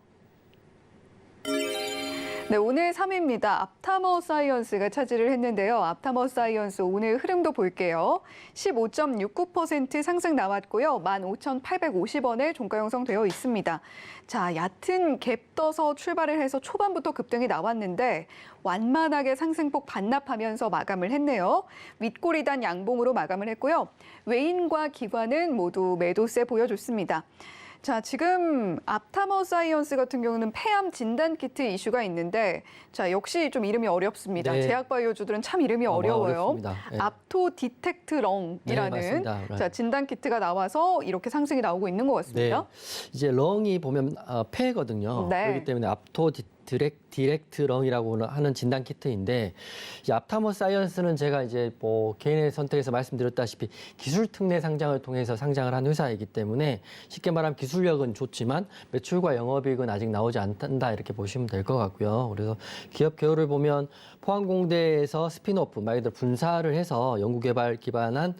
네, 오늘 3위입니다. 앞타머 사이언스가 차지를 했는데요. 앞타머 사이언스 오늘 흐름도 볼게요. 15.69% 상승 나왔고요. 15,850원에 종가 형성되어 있습니다. 자, 얕은 갭 떠서 출발을 해서 초반부터 급등이 나왔는데 완만하게 상승폭 반납하면서 마감을 했네요. 윗꼬리단 양봉으로 마감을 했고요. 외인과 기관은 모두 매도세 보여줬습니다. 자, 지금 앞타머 사이언스 같은 경우는 폐암 진단 키트 이슈가 있는데 자, 역시 좀 이름이 어렵습니다. 네. 제약바이오주들은 참 이름이 어려워요. 어렵습니다. 네. 앞토 디텍트 렁이라는 맞습니다. 자, 진단 키트가 나와서 이렇게 상승이 나오고 있는 것 같습니다. 이제 렁이 보면 폐거든요. 네. 그렇기 때문에 앞토 디렉트 렁이라고 하는 진단 키트인데 이 앞타머 사이언스는 제가 이제 뭐 개인의 선택에서 말씀드렸다시피 기술 특례 상장을 통해서 상장을 한 회사이기 때문에 쉽게 말하면 기술력은 좋지만 매출과 영업이익은 아직 나오지 않는다 이렇게 보시면 될 것 같고요. 그래서 기업 개요를 보면 포항공대에서 스핀오프 말 그대로 분사를 해서 연구개발 기반한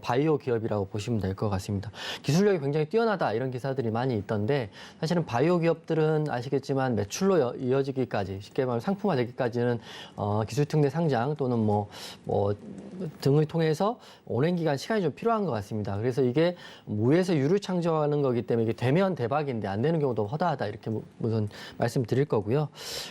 바이오 기업이라고 보시면 될 것 같습니다. 기술력이 굉장히 뛰어나다 이런 기사들이 많이 있던데 사실은 바이오 기업들은 아시겠지만 매출로 이어지기까지 쉽게 말하면 상품화되기까지는 기술 특례 상장 또는 뭐 등을 통해서 오랜 기간 시간이 좀 필요한 것 같습니다. 그래서 이게 무에서 유를 창조하는 거기 때문에 이게 되면 대박인데 안 되는 경우도 허다하다 이렇게 우선 말씀드릴 거고요.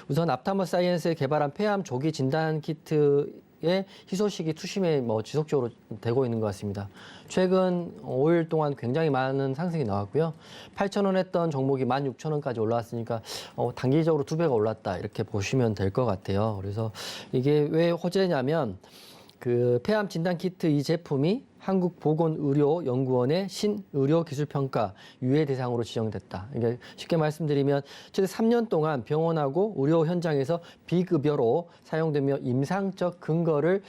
우선 앞타머 사이언스에 개발한 폐암 조기 진단 키트의 희소식이 투심에 지속적으로 되고 있는 것 같습니다. 최근 5일 동안 굉장히 많은 상승이 나왔고요. 8,000원 했던 종목이 16,000원까지 올라왔으니까 단기적으로 2배가 올랐다 이렇게 보시면 될 것 같아요. 그래서 이게 왜 호재냐면 그 폐암 진단 키트 이 제품이 한국보건의료연구원의 신의료기술평가 유예 대상으로 지정됐다. 이게 쉽게 말씀드리면 최대 3년 동안 병원하고 의료 현장에서 비급여로 사용되며 임상적 근거를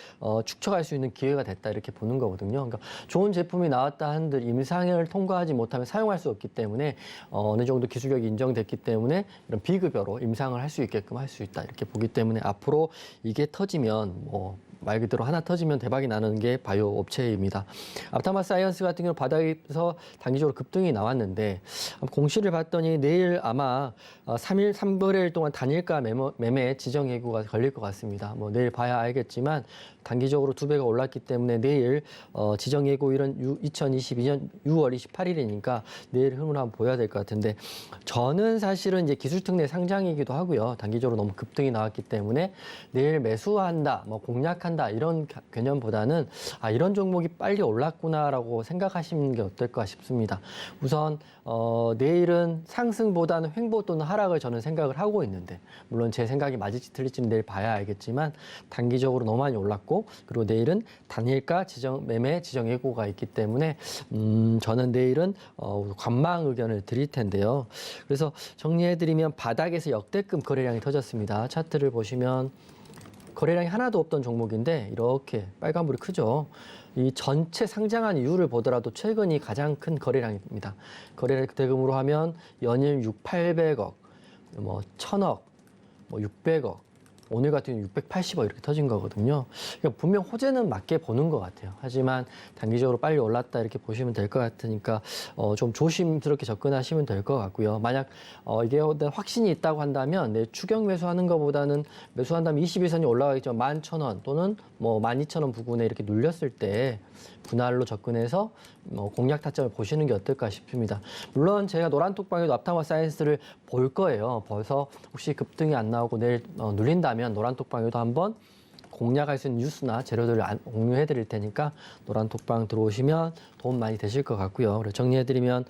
축적할 수 있는 기회가 됐다 이렇게 보는 거거든요. 그러니까 좋은 제품이 나왔다 한들 임상을 통과하지 못하면 사용할 수 없기 때문에 어느 정도 기술력이 인정됐기 때문에 이런 비급여로 임상을 할 수 있게끔 할 수 있다 이렇게 보기 때문에 앞으로 이게 터지면 말 그대로 하나 터지면 대박이 나는 게 바이오 업체입니다. 앞타머 사이언스 같은 경우는 바닥에서 단기적으로 급등이 나왔는데 공시를 봤더니 내일 아마 3일 3거래일 동안 단일가 매매 지정 예고가 걸릴 것 같습니다. 내일 봐야 알겠지만 단기적으로 2배가 올랐기 때문에 내일 지정 예고일은 2022년 6월 28일이니까 내일 흐름을 한번 보여야 될 것 같은데 저는 사실은 이제 기술특례 상장이기도 하고요. 단기적으로 너무 급등이 나왔기 때문에 내일 매수한다, 공략한다 이런 개념보다는 이런 종목이 빨리 올랐구나라고 생각하시는 게 어떨까 싶습니다. 우선 내일은 상승보다는 횡보 또는 하락을 저는 생각을 하고 있는데 물론 제 생각이 맞을지 틀릴지는 내일 봐야 알겠지만 단기적으로 너무 많이 올랐고 그리고 내일은 단일가 매매 지정 예고가 있기 때문에 저는 내일은 관망 의견을 드릴 텐데요. 그래서 정리해드리면 바닥에서 역대급 거래량이 터졌습니다. 차트를 보시면 거래량이 하나도 없던 종목인데 이렇게 빨간불이 크죠. 이 전체 상장한 이유를 보더라도 최근이 가장 큰 거래량입니다. 거래 대금으로 하면 연일 800억, 1000억, 600억, 오늘 같은 경우 680억 이렇게 터진 거거든요. 그러니까 분명 호재는 맞게 보는 것 같아요. 하지만 단기적으로 빨리 올랐다 이렇게 보시면 될 것 같으니까 좀 조심스럽게 접근하시면 될 것 같고요. 만약 이게 확신이 있다고 한다면 내 추격 매수하는 것보다는 매수한다면 21선이 올라가겠죠. 11,000원 또는 12,000원 부근에 이렇게 눌렸을 때 분할로 접근해서 공략 타점을 보시는 게 어떨까 싶습니다. 물론 제가 노란톡방에도 앞타머 사이언스를 볼 거예요. 벌써 혹시 급등이 안 나오고 내일 눌린다면 노란톡방에도 한번 공략할 수 있는 뉴스나 재료들을 공유해 드릴 테니까 노란톡방 들어오시면 도움 많이 되실 것 같고요. 그래서 정리해 드리면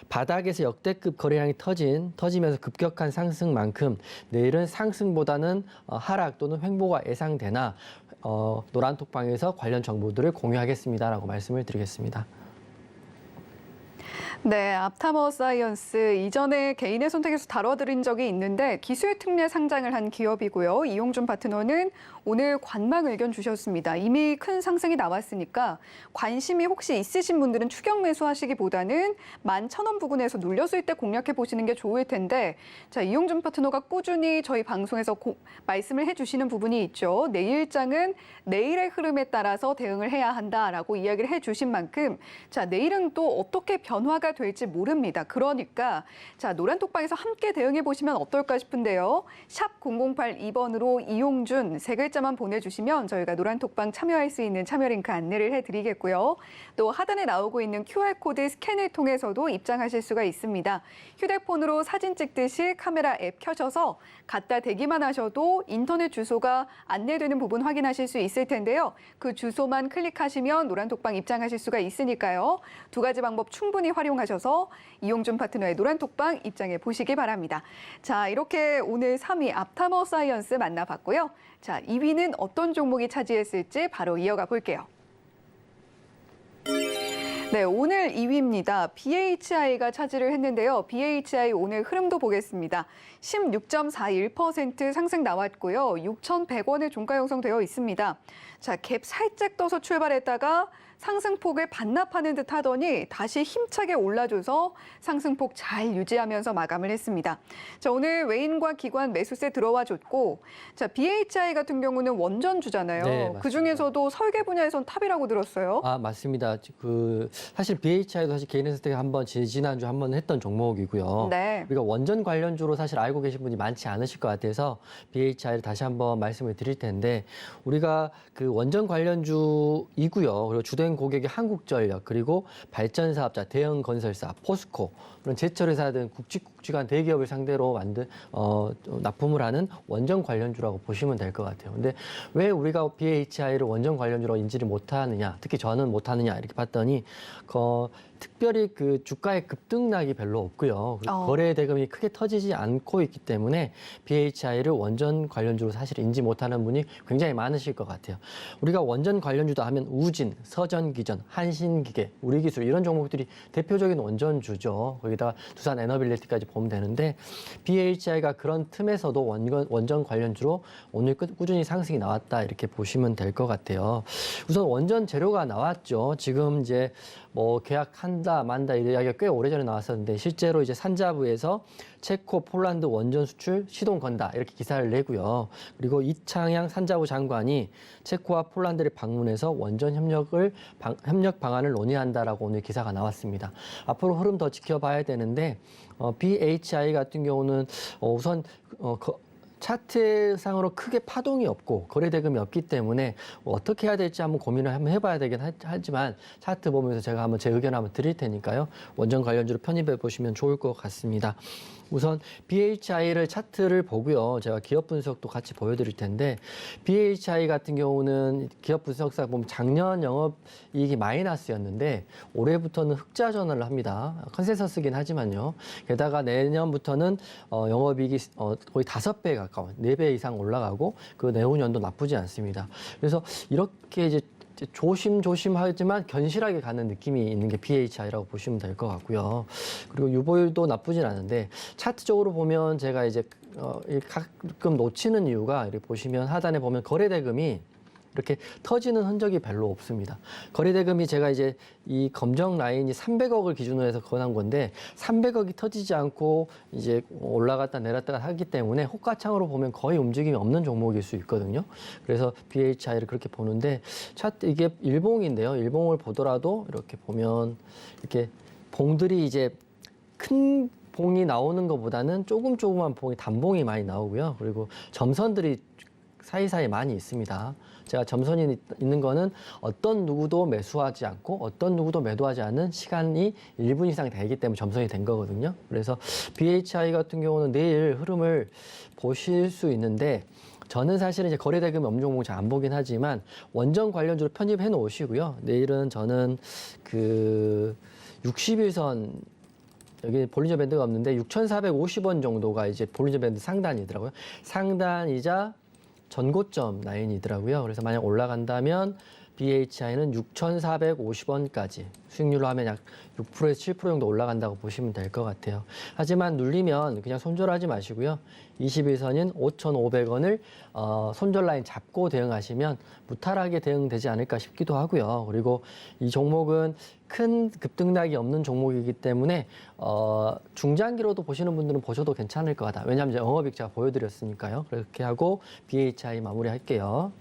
바닥에서 역대급 거래량이 터지면서 급격한 상승만큼 내일은 상승보다는 하락 또는 횡보가 예상되나 노란톡방에서 관련 정보들을 공유하겠습니다라고 말씀을 드리겠습니다. 네, 앞타머 사이언스 이전에 개인의 선택에서 다뤄드린 적이 있는데 기술 특례 상장을 한 기업이고요. 이용준 파트너는 오늘 관망 의견 주셨습니다. 이미 큰 상승이 나왔으니까 관심이 혹시 있으신 분들은 추격 매수하시기보다는 11,000원 부근에서 눌렸을 때 공략해 보시는 게 좋을 텐데 자, 이용준 파트너가 꾸준히 저희 방송에서 말씀을 해주시는 부분이 있죠. 내일장은 내일의 흐름에 따라서 대응을 해야 한다라고 이야기를 해주신 만큼 자, 내일은 또 어떻게 변 변화가 될지 모릅니다. 그러니까 자, 노란톡방에서 함께 대응해 보시면 어떨까 싶은데요. 샵 0082번으로 이용준 세 글자만 보내주시면 저희가 노란톡방 참여할 수 있는 참여 링크 안내를 해드리겠고요. 또 하단에 나오고 있는 QR코드 스캔을 통해서도 입장하실 수가 있습니다. 휴대폰으로 사진 찍듯이 카메라 앱 켜셔서 갖다 대기만 하셔도 인터넷 주소가 안내되는 부분 확인하실 수 있을 텐데요. 그 주소만 클릭하시면 노란톡방 입장하실 수가 있으니까요. 두 가지 방법 충분히 활용하셔서 이용준 파트너의 노란톡방 입장해 보시기 바랍니다. 자, 이렇게 오늘 3위 앞타머 사이언스 만나봤고요. 자, 2위는 어떤 종목이 차지했을지 바로 이어가 볼게요. 네, 오늘 2위입니다. BHI가 차지를 했는데요. BHI 오늘 흐름도 보겠습니다. 16.41% 상승 나왔고요. 6,100원에 종가 형성되어 있습니다. 자, 갭 살짝 떠서 출발했다가 상승폭을 반납하는 듯 하더니 다시 힘차게 올라줘서 상승폭 잘 유지하면서 마감을 했습니다. 자, 오늘 외인과 기관 매수세 들어와 줬고, 자, BHI 같은 경우는 원전주잖아요. 네, 맞습니다. 그중에서도 설계 분야에선 탑이라고 들었어요. 아, 맞습니다. 사실 BHI도 사실 개인 선택 한번 지난주 한번 했던 종목이고요. 네. 우리가 원전 관련주로 사실 알고 계신 분이 많지 않으실 것 같아서 BHI를 다시 한번 말씀을 드릴 텐데, 우리가 그 원전 관련주이고요. 그리고 주된 고객이 한국전력, 그리고 발전사업자, 대형건설사, 포스코, 그런 제철회사 등 굵직굵직한 대기업을 상대로 납품을 하는 원전 관련주라고 보시면 될 것 같아요. 근데 왜 우리가 BHI를 원전 관련주로 인지를 못하느냐, 특히 저는 못하느냐 이렇게 봤더니 특별히 그 주가의 급등락이 별로 없고요. 거래 대금이 크게 터지지 않고 있기 때문에 BHI를 원전 관련주로 사실 인지 못하는 분이 굉장히 많으실 것 같아요. 우리가 원전 관련주다 하면 우진, 서전기전, 한신기계, 우리기술 이런 종목들이 대표적인 원전주죠. 거기다가 두산 에너빌리티까지 보면 되는데, BHI가 그런 틈에서도 원전 관련주로 오늘 꾸준히 상승이 나왔다 이렇게 보시면 될 것 같아요. 우선 원전 재료가 나왔죠. 지금 이제 계약한다 만다 이런 이야기가 꽤 오래전에 나왔었는데, 실제로 이제 산자부에서 체코, 폴란드 원전 수출 시동 건다 이렇게 기사를 내고요. 그리고 이창양 산자부 장관이 체코와 폴란드를 방문해서 원전 협력 방안을 논의한다라고 오늘 기사가 나왔습니다. 앞으로 흐름 더 지켜봐야 되는데, BHI 같은 경우는 우선 차트상으로 크게 파동이 없고 거래 대금이 없기 때문에 어떻게 해야 될지 한번 고민을 한번 해봐야 되긴 하지만, 차트 보면서 제가 한번 제 의견을 한번 드릴 테니까요. 원전 관련주로 편입해 보시면 좋을 것 같습니다. 우선 BHI를 차트를 보고요. 제가 기업 분석도 같이 보여드릴 텐데, BHI 같은 경우는 기업 분석사 보면 작년 영업이익이 마이너스였는데 올해부터는 흑자 전환을 합니다. 컨센서스긴 하지만요. 게다가 내년부터는 영업이익이 거의 5배 가까운 4배 이상 올라가고, 그 내후년도 나쁘지 않습니다. 그래서 이렇게 이제 조심조심하지만 견실하게 가는 느낌이 있는 게 BHI라고 보시면 될 것 같고요. 그리고 유보율도 나쁘진 않은데, 차트적으로 보면 제가 이제 가끔 놓치는 이유가, 이렇게 보시면 하단에 보면 거래 대금이 이렇게 터지는 흔적이 별로 없습니다. 거래 대금이 제가 이제 이 검정 라인이 300억을 기준으로 해서 권한 건데, 300억이 터지지 않고 이제 올라갔다 내렸다가 하기 때문에 호가창으로 보면 거의 움직임이 없는 종목일 수 있거든요. 그래서 BHI를 그렇게 보는데, 차트 이게 일봉인데요. 일봉을 보더라도 이렇게 보면 이렇게 봉들이 이제 큰 봉이 나오는 것보다는 조그만 봉이 단봉이 많이 나오고요. 그리고 점선들이 사이사이 많이 있습니다. 제가 점선이 있는 거는 어떤 누구도 매수하지 않고 어떤 누구도 매도하지 않는 시간이 1분 이상 되기 때문에 점선이 된 거거든요. 그래서 BHI 같은 경우는 내일 흐름을 보실 수 있는데, 저는 사실은 이제 거래 대금이 없는 종목 잘 안 보긴 하지만 원전 관련주로 편입해 놓으시고요. 내일은 저는 그 60일선, 여기 볼린저 밴드가 없는데 6,450원 정도가 이제 볼린저 밴드 상단이더라고요. 상단이자 전고점 라인이더라고요. 그래서 만약 올라간다면 BHI는 6,450원까지 수익률로 하면 약 6%에서 7% 정도 올라간다고 보시면 될 것 같아요. 하지만 눌리면 그냥 손절하지 마시고요. 21선인 5,500원을 손절 라인 잡고 대응하시면 무탈하게 대응되지 않을까 싶기도 하고요. 그리고 이 종목은 큰 급등락이 없는 종목이기 때문에 중장기로도 보시는 분들은 보셔도 괜찮을 것 같아요. 왜냐하면 이제 영업이익 제가 보여드렸으니까요. 그렇게 하고 BHI 마무리할게요.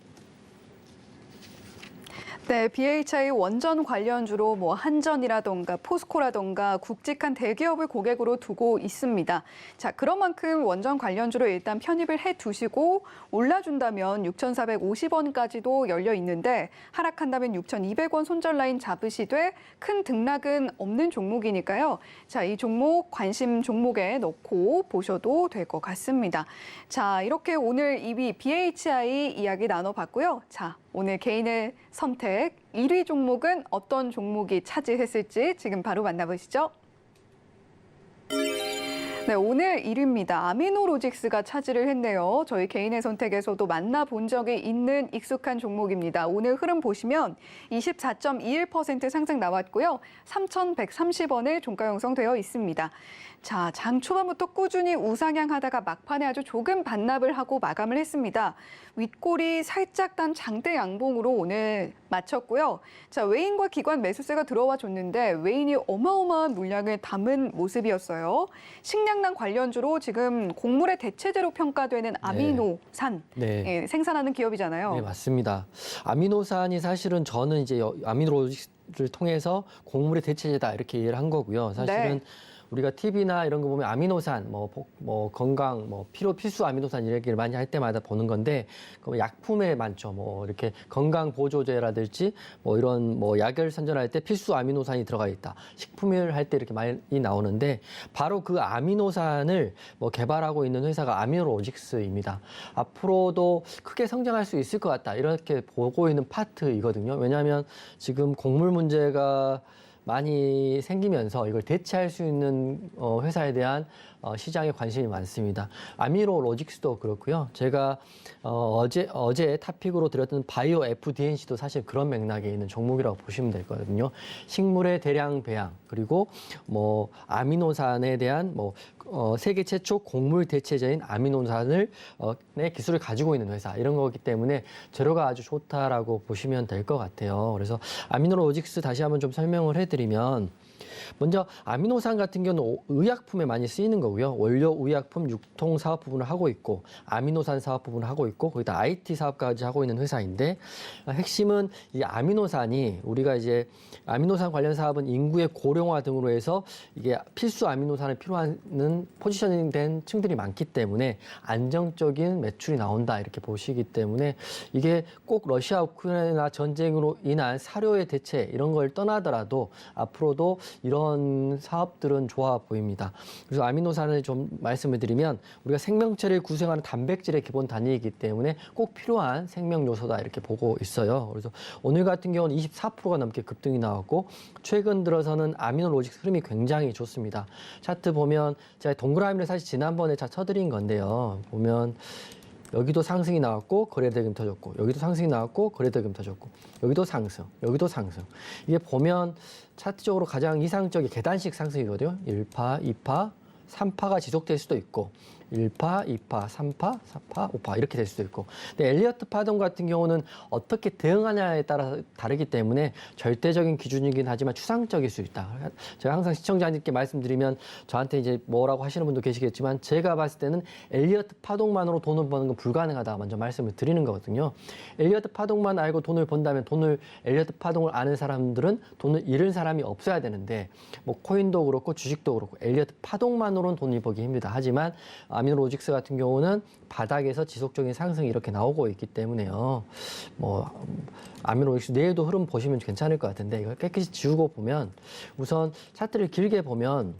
네, BHI 원전 관련주로 뭐 한전이라던가 포스코라던가 굵직한 대기업을 고객으로 두고 있습니다. 자, 그런 만큼 원전 관련주로 일단 편입을 해 두시고 올라준다면 6,450원까지도 열려 있는데 하락한다면 6,200원 손절 라인 잡으시되 큰 등락은 없는 종목이니까요. 자, 이 종목 관심 종목에 넣고 보셔도 될 것 같습니다. 자, 이렇게 오늘 2위 BHI 이야기 나눠봤고요. 자, 오늘 개인의 선택 1위 종목은 어떤 종목이 차지했을지 지금 바로 만나보시죠. 네, 오늘 1위입니다. 아미노로직스가 차지를 했네요. 저희 개인의 선택에서도 만나본 적이 있는 익숙한 종목입니다. 오늘 흐름 보시면 24.21% 상승 나왔고요. 3,130원에 종가 형성되어 있습니다. 자, 장 초반부터 꾸준히 우상향하다가 막판에 아주 조금 반납을 하고 마감을 했습니다. 윗골이 살짝 단 장대 양봉으로 오늘 마쳤고요. 자, 외인과 기관 매수세가 들어와 줬는데 외인이 어마어마한 물량을 담은 모습이었어요. 식량난 관련주로 지금 곡물의 대체제로 평가되는 아미노산 예, 생산하는 기업이잖아요. 네, 맞습니다. 아미노산이 사실은 저는 이제 아미노로직스를 통해서 곡물의 대체제다 이렇게 이해를 한 거고요. 사실은 네. 우리가 TV나 이런 거 보면 아미노산, 뭐 건강, 뭐 필수 아미노산 이런 얘기를 많이 할 때마다 보는 건데, 그 약품에 많죠. 뭐 이렇게 건강 보조제라든지 뭐 이런 뭐 약을 선전할 때 필수 아미노산이 들어가 있다. 식품을 할 때 이렇게 많이 나오는데, 바로 그 아미노산을 뭐 개발하고 있는 회사가 아미노로직스입니다. 앞으로도 크게 성장할 수 있을 것 같다. 이렇게 보고 있는 파트이거든요. 왜냐하면 지금 곡물 문제가 많이 생기면서 이걸 대체할 수 있는 회사에 대한 시장에 관심이 많습니다. 아미노로직스도 그렇고요. 제가 어제 타픽으로 드렸던 바이오 FDNC도 사실 그런 맥락에 있는 종목이라고 보시면 될 거거든요. 식물의 대량 배양 그리고 뭐 아미노산에 대한 세계 최초 곡물 대체제인 아미노산을 의 기술을 가지고 있는 회사 이런 거기 때문에 재료가 아주 좋다라고 보시면 될 것 같아요. 그래서 아미노로직스 다시 한번 좀 설명을 해드리면 먼저 아미노산 같은 경우는 의약품에 많이 쓰이는 거고요. 원료 의약품 유통 사업 부분을 하고 있고 아미노산 사업 부분을 하고 있고 거기다 IT 사업까지 하고 있는 회사인데 핵심은 이 아미노산이 우리가 이제 아미노산 관련 사업은 인구의 고령화 등으로 해서 이게 필수 아미노산을 필요한 포지셔닝된 층들이 많기 때문에 안정적인 매출이 나온다 이렇게 보시기 때문에 이게 꼭 러시아 우크라이나 전쟁으로 인한 사료의 대체 이런 걸 떠나더라도 앞으로도 이런 사업들은 좋아 보입니다. 그래서 아미노산을 좀 말씀을 드리면 우리가 생명체를 구성하는 단백질의 기본 단위이기 때문에 꼭 필요한 생명 요소다 이렇게 보고 있어요. 그래서 오늘 같은 경우는 24%가 넘게 급등이 나왔고 최근 들어서는 아미노로직스 흐름이 굉장히 좋습니다. 차트 보면 제가 동그라미를 사실 지난번에 다 쳐드린 건데요. 보면 여기도 상승이 나왔고 거래대금 터졌고 여기도 상승이 나왔고 거래대금 터졌고 여기도 상승, 여기도 상승. 이게 보면 차트적으로 가장 이상적인 계단식 상승이거든요. 1파, 2파, 3파가 지속될 수도 있고 1파, 2파, 3파, 4파, 5파 이렇게 될 수도 있고 근데 엘리어트 파동 같은 경우는 어떻게 대응하냐에 따라 다르기 때문에 절대적인 기준이긴 하지만 추상적일 수 있다. 제가 항상 시청자님께 말씀드리면 저한테 이제 뭐라고 하시는 분도 계시겠지만 제가 봤을 때는 엘리어트 파동만으로 돈을 버는 건 불가능하다 먼저 말씀을 드리는 거거든요. 엘리어트 파동만 알고 돈을 번다면 엘리어트 파동을 아는 사람들은 돈을 잃은 사람이 없어야 되는데 뭐 코인도 그렇고 주식도 그렇고 엘리어트 파동만으로는 돈을 벌기 힘들다. 하지만 아미노로직스 같은 경우는 바닥에서 지속적인 상승이 이렇게 나오고 있기 때문에요. 아미노로직스 내일도 흐름 보시면 괜찮을 것 같은데 이걸 깨끗이 지우고 보면 우선 차트를 길게 보면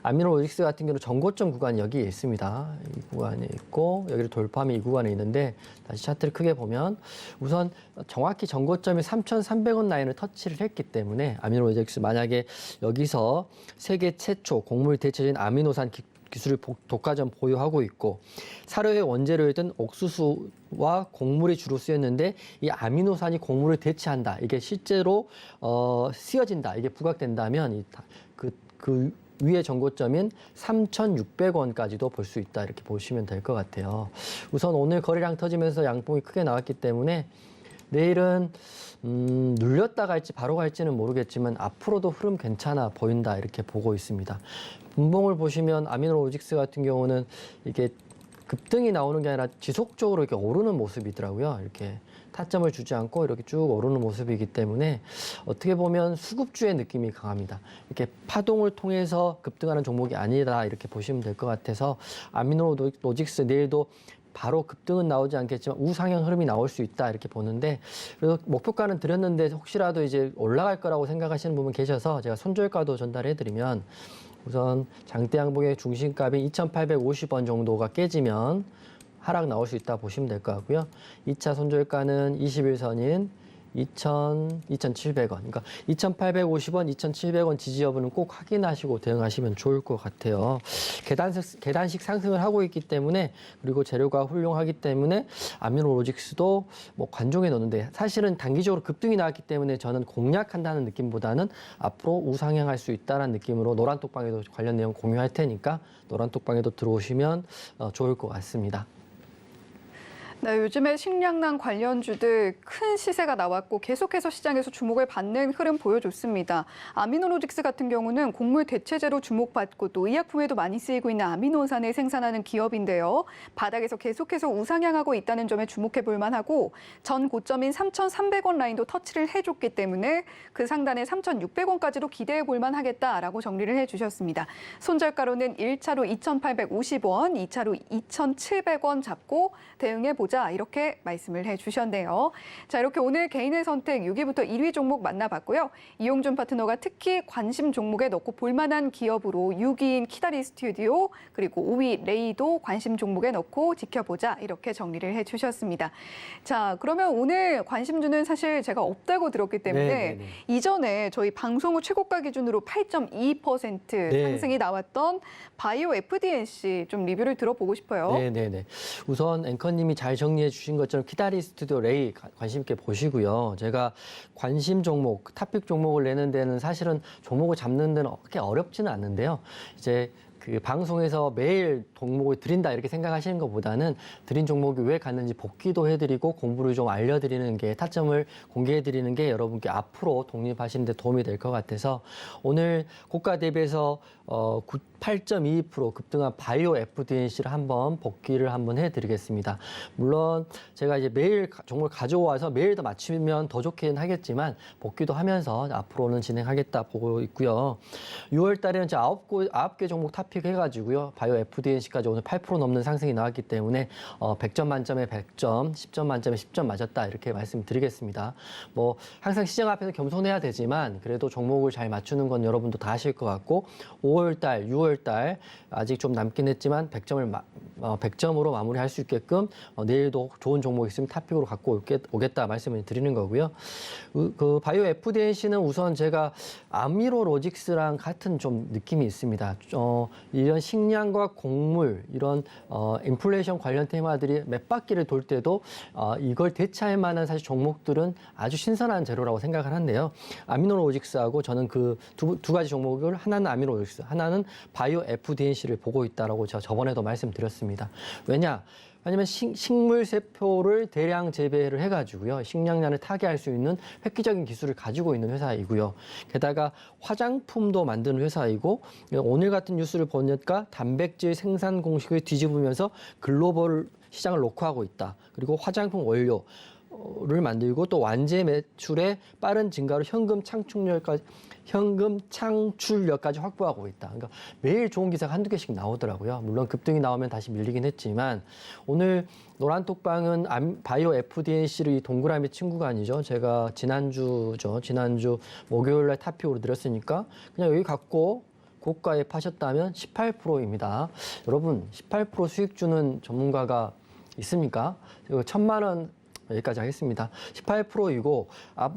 아미노로직스 같은 경우는 전고점 구간이 여기에 있습니다. 이 구간에 있고 여기를 돌파하면 이 구간에 있는데 다시 차트를 크게 보면 우선 정확히 전고점이 3,300원 라인을 터치를 했기 때문에 아미노로직스 만약에 여기서 세계 최초 곡물 대체제인 아미노산 기술을 독과점 보유하고 있고 사료의 원재료였던 옥수수와 곡물이 주로 쓰였는데 이 아미노산이 곡물을 대체한다. 이게 실제로 쓰여진다. 이게 부각된다면 그 위의 전고점인 3,600원까지도 볼 수 있다. 이렇게 보시면 될 것 같아요. 우선 오늘 거래량 터지면서 양봉이 크게 나왔기 때문에 내일은 눌렸다 갈지 바로 갈지는 모르겠지만 앞으로도 흐름 괜찮아 보인다 이렇게 보고 있습니다. 분봉을 보시면 아미노로직스 같은 경우는 이게 급등이 나오는 게 아니라 지속적으로 이렇게 오르는 모습이더라고요. 이렇게 타점을 주지 않고 이렇게 쭉 오르는 모습이기 때문에 어떻게 보면 수급주의 느낌이 강합니다. 이렇게 파동을 통해서 급등하는 종목이 아니다 이렇게 보시면 될 것 같아서 아미노로직스 내일도 바로 급등은 나오지 않겠지만 우상향 흐름이 나올 수 있다 이렇게 보는데 그래서 목표가는 드렸는데 혹시라도 이제 올라갈 거라고 생각하시는 분은 계셔서 제가 손절가도 전달해드리면 우선 장대 양봉의 중심값인 2,850원 정도가 깨지면 하락 나올 수 있다 보시면 될 것 같고요. 2차 손절가는 21선인 2,700원. 그러니까 2,850원, 2,700원 지지 여부는 꼭 확인하시고 대응하시면 좋을 것 같아요. 계단식 상승을 하고 있기 때문에 그리고 재료가 훌륭하기 때문에 아미노로직스도 뭐 관종에 넣는데 사실은 단기적으로 급등이 나왔기 때문에 저는 공략한다는 느낌보다는 앞으로 우상향할 수 있다는 느낌으로 노란톡방에도 관련 내용 공유할 테니까 노란톡방에도 들어오시면 좋을 것 같습니다. 네, 요즘에 식량난 관련주들 큰 시세가 나왔고 계속해서 시장에서 주목을 받는 흐름 보여줬습니다. 아미노로직스 같은 경우는 곡물 대체제로 주목받고 또 의약품에도 많이 쓰이고 있는 아미노산을 생산하는 기업인데요. 바닥에서 계속해서 우상향하고 있다는 점에 주목해 볼 만하고 전 고점인 3,300원 라인도 터치를 해줬기 때문에 그 상단의 3,600원까지도 기대해 볼 만하겠다라고 정리를 해주셨습니다. 손절가로는 1차로 2,850원, 2차로 2,700원 잡고 대응해 보자. 이렇게 말씀을 해주셨네요. 자, 이렇게 오늘 개인의 선택 6위부터 1위 종목 만나봤고요. 이용준 파트너가 특히 관심 종목에 넣고 볼만한 기업으로 6위인 키다리 스튜디오 그리고 5위 레이도 관심 종목에 넣고 지켜보자 이렇게 정리를 해주셨습니다. 자, 그러면 오늘 관심주는 사실 제가 없다고 들었기 때문에 네네네. 이전에 저희 방송 후 최고가 기준으로 8.2% 네. 상승이 나왔던 바이오 FDNC 좀 리뷰를 들어보고 싶어요. 네네네. 우선 앵커님이 잘 정리해 주신 것처럼 키다리 스튜디오 레이 관심 있게 보시고요. 제가 관심 종목, 탑픽 종목을 내는 데는 사실은 종목을 잡는 데는 그렇게 어렵지는 않는데요. 이제 그 방송에서 매일 종목을 드린다 이렇게 생각하시는 것보다는 드린 종목이 왜 갔는지 복귀도 해드리고 공부를 좀 알려드리는 게 타점을 공개해드리는 게 여러분께 앞으로 독립하시는 데 도움이 될 것 같아서 오늘 고가 대비해서 8.22% 급등한 바이오 FDNC를 한번 복귀를 한번 해드리겠습니다. 물론 제가 이제 매일 종목을 가져와서 매일 더 맞추면 더 좋긴 하겠지만 복귀도 하면서 앞으로는 진행하겠다 보고 있고요. 6월 달에는 이제 9개 종목 탑픽 해가지고요. 바이오 FDNC까지 오늘 8% 넘는 상승이 나왔기 때문에 100점 만점에 100점, 10점 만점에 10점 맞았다 이렇게 말씀드리겠습니다. 뭐 항상 시장 앞에서 겸손해야 되지만 그래도 종목을 잘 맞추는 건 여러분도 다 아실 것 같고 5월 달, 6월 달 아직 좀 남긴 했지만 100점으로 마무리할 수 있게끔 내일도 좋은 종목 있으면 탑픽으로 갖고 오겠다 말씀을 드리는 거고요. 그 바이오 FDNC는 우선 제가 아미로로직스랑 같은 좀 느낌이 있습니다. 이런 식량과 곡물 이런 인플레이션 관련 테마들이 몇 바퀴를 돌 때도 이걸 대체할 만한 사실 종목들은 아주 신선한 재료라고 생각을 한데요. 아미노로직스하고 저는 그 두 가지 종목을 하나는 아미노로직스, 하나는 바이오 FDNC를 보고 있다라고 제가 저번에도 말씀드렸습니다. 왜냐하면 식물 세포를 대량 재배를 해가지고요. 식량난을 타개할 수 있는 획기적인 기술을 가지고 있는 회사이고요. 게다가 화장품도 만드는 회사이고 오늘 같은 뉴스를 보니까 단백질 생산 공식을 뒤집으면서 글로벌 시장을 녹화하고 있다. 그리고 화장품 원료를 만들고 또 완제 매출의 빠른 증가로 현금 창출력까지 확보하고 있다. 그러니까 매일 좋은 기사가 한두 개씩 나오더라고요. 물론 급등이 나오면 다시 밀리긴 했지만 오늘 노란톡방은 바이오 FDNC를 이 동그라미 친구가 아니죠. 제가 지난주 목요일 날 탑픽으로 드렸으니까 그냥 여기 갖고 고가에 파셨다면 18%입니다. 여러분 18% 수익 주는 전문가가 있습니까? 1,000만 원 여기까지 하겠습니다. 18%이고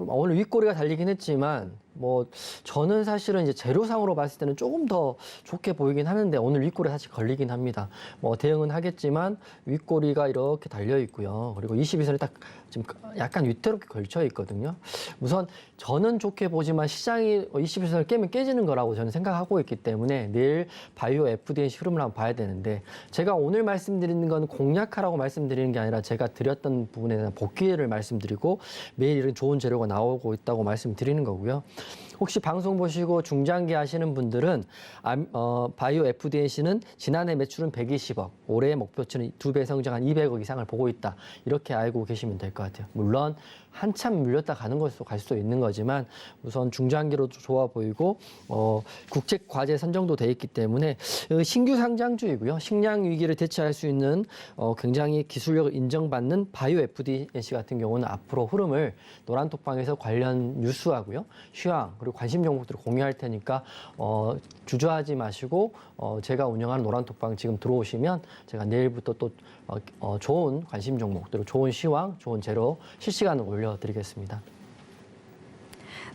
오늘 윗꼬리가 달리긴 했지만 뭐 저는 사실은 이제 재료상으로 봤을 때는 조금 더 좋게 보이긴 하는데 오늘 윗꼬리 사실 걸리긴 합니다. 뭐 대응은 하겠지만 윗꼬리가 이렇게 달려 있고요. 그리고 22선이 딱 지금 약간 위태롭게 걸쳐 있거든요. 우선 저는 좋게 보지만 시장이 22선을 깨면 깨지는 거라고 저는 생각하고 있기 때문에 내일 바이오 FDNC 흐름을 한번 봐야 되는데 제가 오늘 말씀드리는 건 공략하라고 말씀드리는 게 아니라 제가 드렸던 부분에 대한 복귀를 말씀드리고 매일 이런 좋은 재료가 나오고 있다고 말씀드리는 거고요. 혹시 방송 보시고 중장기 하시는 분들은 바이오 FDNC는 지난해 매출은 120억, 올해 목표치는 2배 성장한 200억 이상을 보고 있다. 이렇게 알고 계시면 될 것 같아요. 물론 한참 물렸다 가는 것으로 갈 수도 있는 거지만 우선 중장기로도 좋아 보이고 국제 과제 선정도 돼 있기 때문에 신규 상장주이고요. 식량 위기를 대처할 수 있는 굉장히 기술력을 인정받는 바이오 FDNC 같은 경우는 앞으로 흐름을 노란톡방에서 관련 뉴스하고요. 휴양 그리고 관심 종목들을 공유할 테니까 주저하지 마시고 제가 운영하는 노란톡방 지금 들어오시면 제가 내일부터 또 좋은 관심 종목들, 좋은 시황, 좋은 재료 실시간으로 올려드리겠습니다.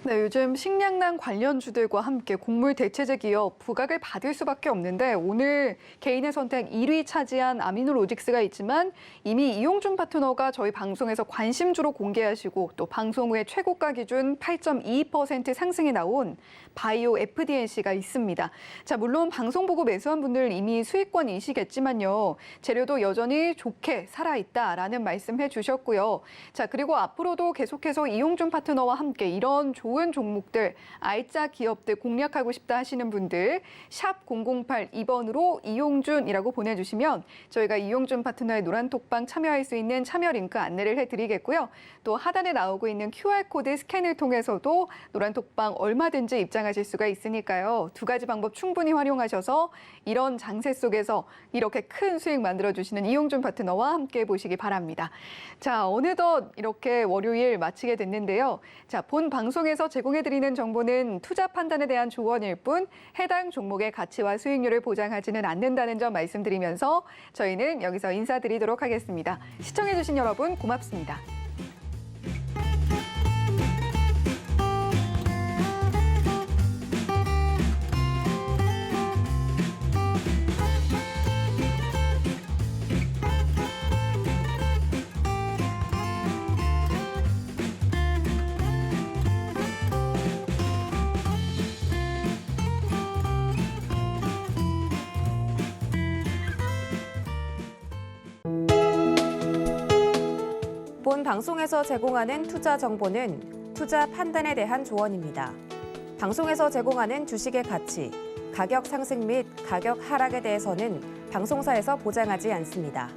네, 요즘 식량난 관련주들과 함께 곡물 대체제 기업 부각을 받을 수밖에 없는데 오늘 개인의 선택 1위 차지한 아미노로직스가 있지만 이미 이용준 파트너가 저희 방송에서 관심주로 공개하시고 또 방송 후에 최고가 기준 8.22% 상승이 나온 바이오 FDNC가 있습니다. 자, 물론 방송 보고 매수한 분들 이미 수익권이시겠지만요. 재료도 여전히 좋게 살아있다라는 말씀해 주셨고요. 자, 그리고 앞으로도 계속해서 이용준 파트너와 함께 이런 좋은 종목들, 알짜 기업들 공략하고 싶다 하시는 분들 샵 008 2번으로 이용준이라고 보내주시면 저희가 이용준 파트너의 노란톡방 참여할 수 있는 참여 링크 안내를 해드리겠고요. 또 하단에 나오고 있는 QR코드 스캔을 통해서도 노란톡방 얼마든지 입장하실 수가 있으니까요. 두 가지 방법 충분히 활용하셔서 이런 장세 속에서 이렇게 큰 수익 만들어주시는 이용준 파트너와 함께 보시기 바랍니다. 자, 어느덧 이렇게 월요일 마치게 됐는데요. 자, 본 방송에서 제공해드리는 정보는 투자 판단에 대한 조언일 뿐 해당 종목의 가치와 수익률을 보장하지는 않는다는 점 말씀드리면서 저희는 여기서 인사드리도록 하겠습니다. 시청해주신 여러분 고맙습니다. 본 방송에서 제공하는 투자 정보는 투자 판단에 대한 조언입니다. 방송에서 제공하는 주식의 가치, 가격 상승 및 가격 하락에 대해서는 방송사에서 보장하지 않습니다.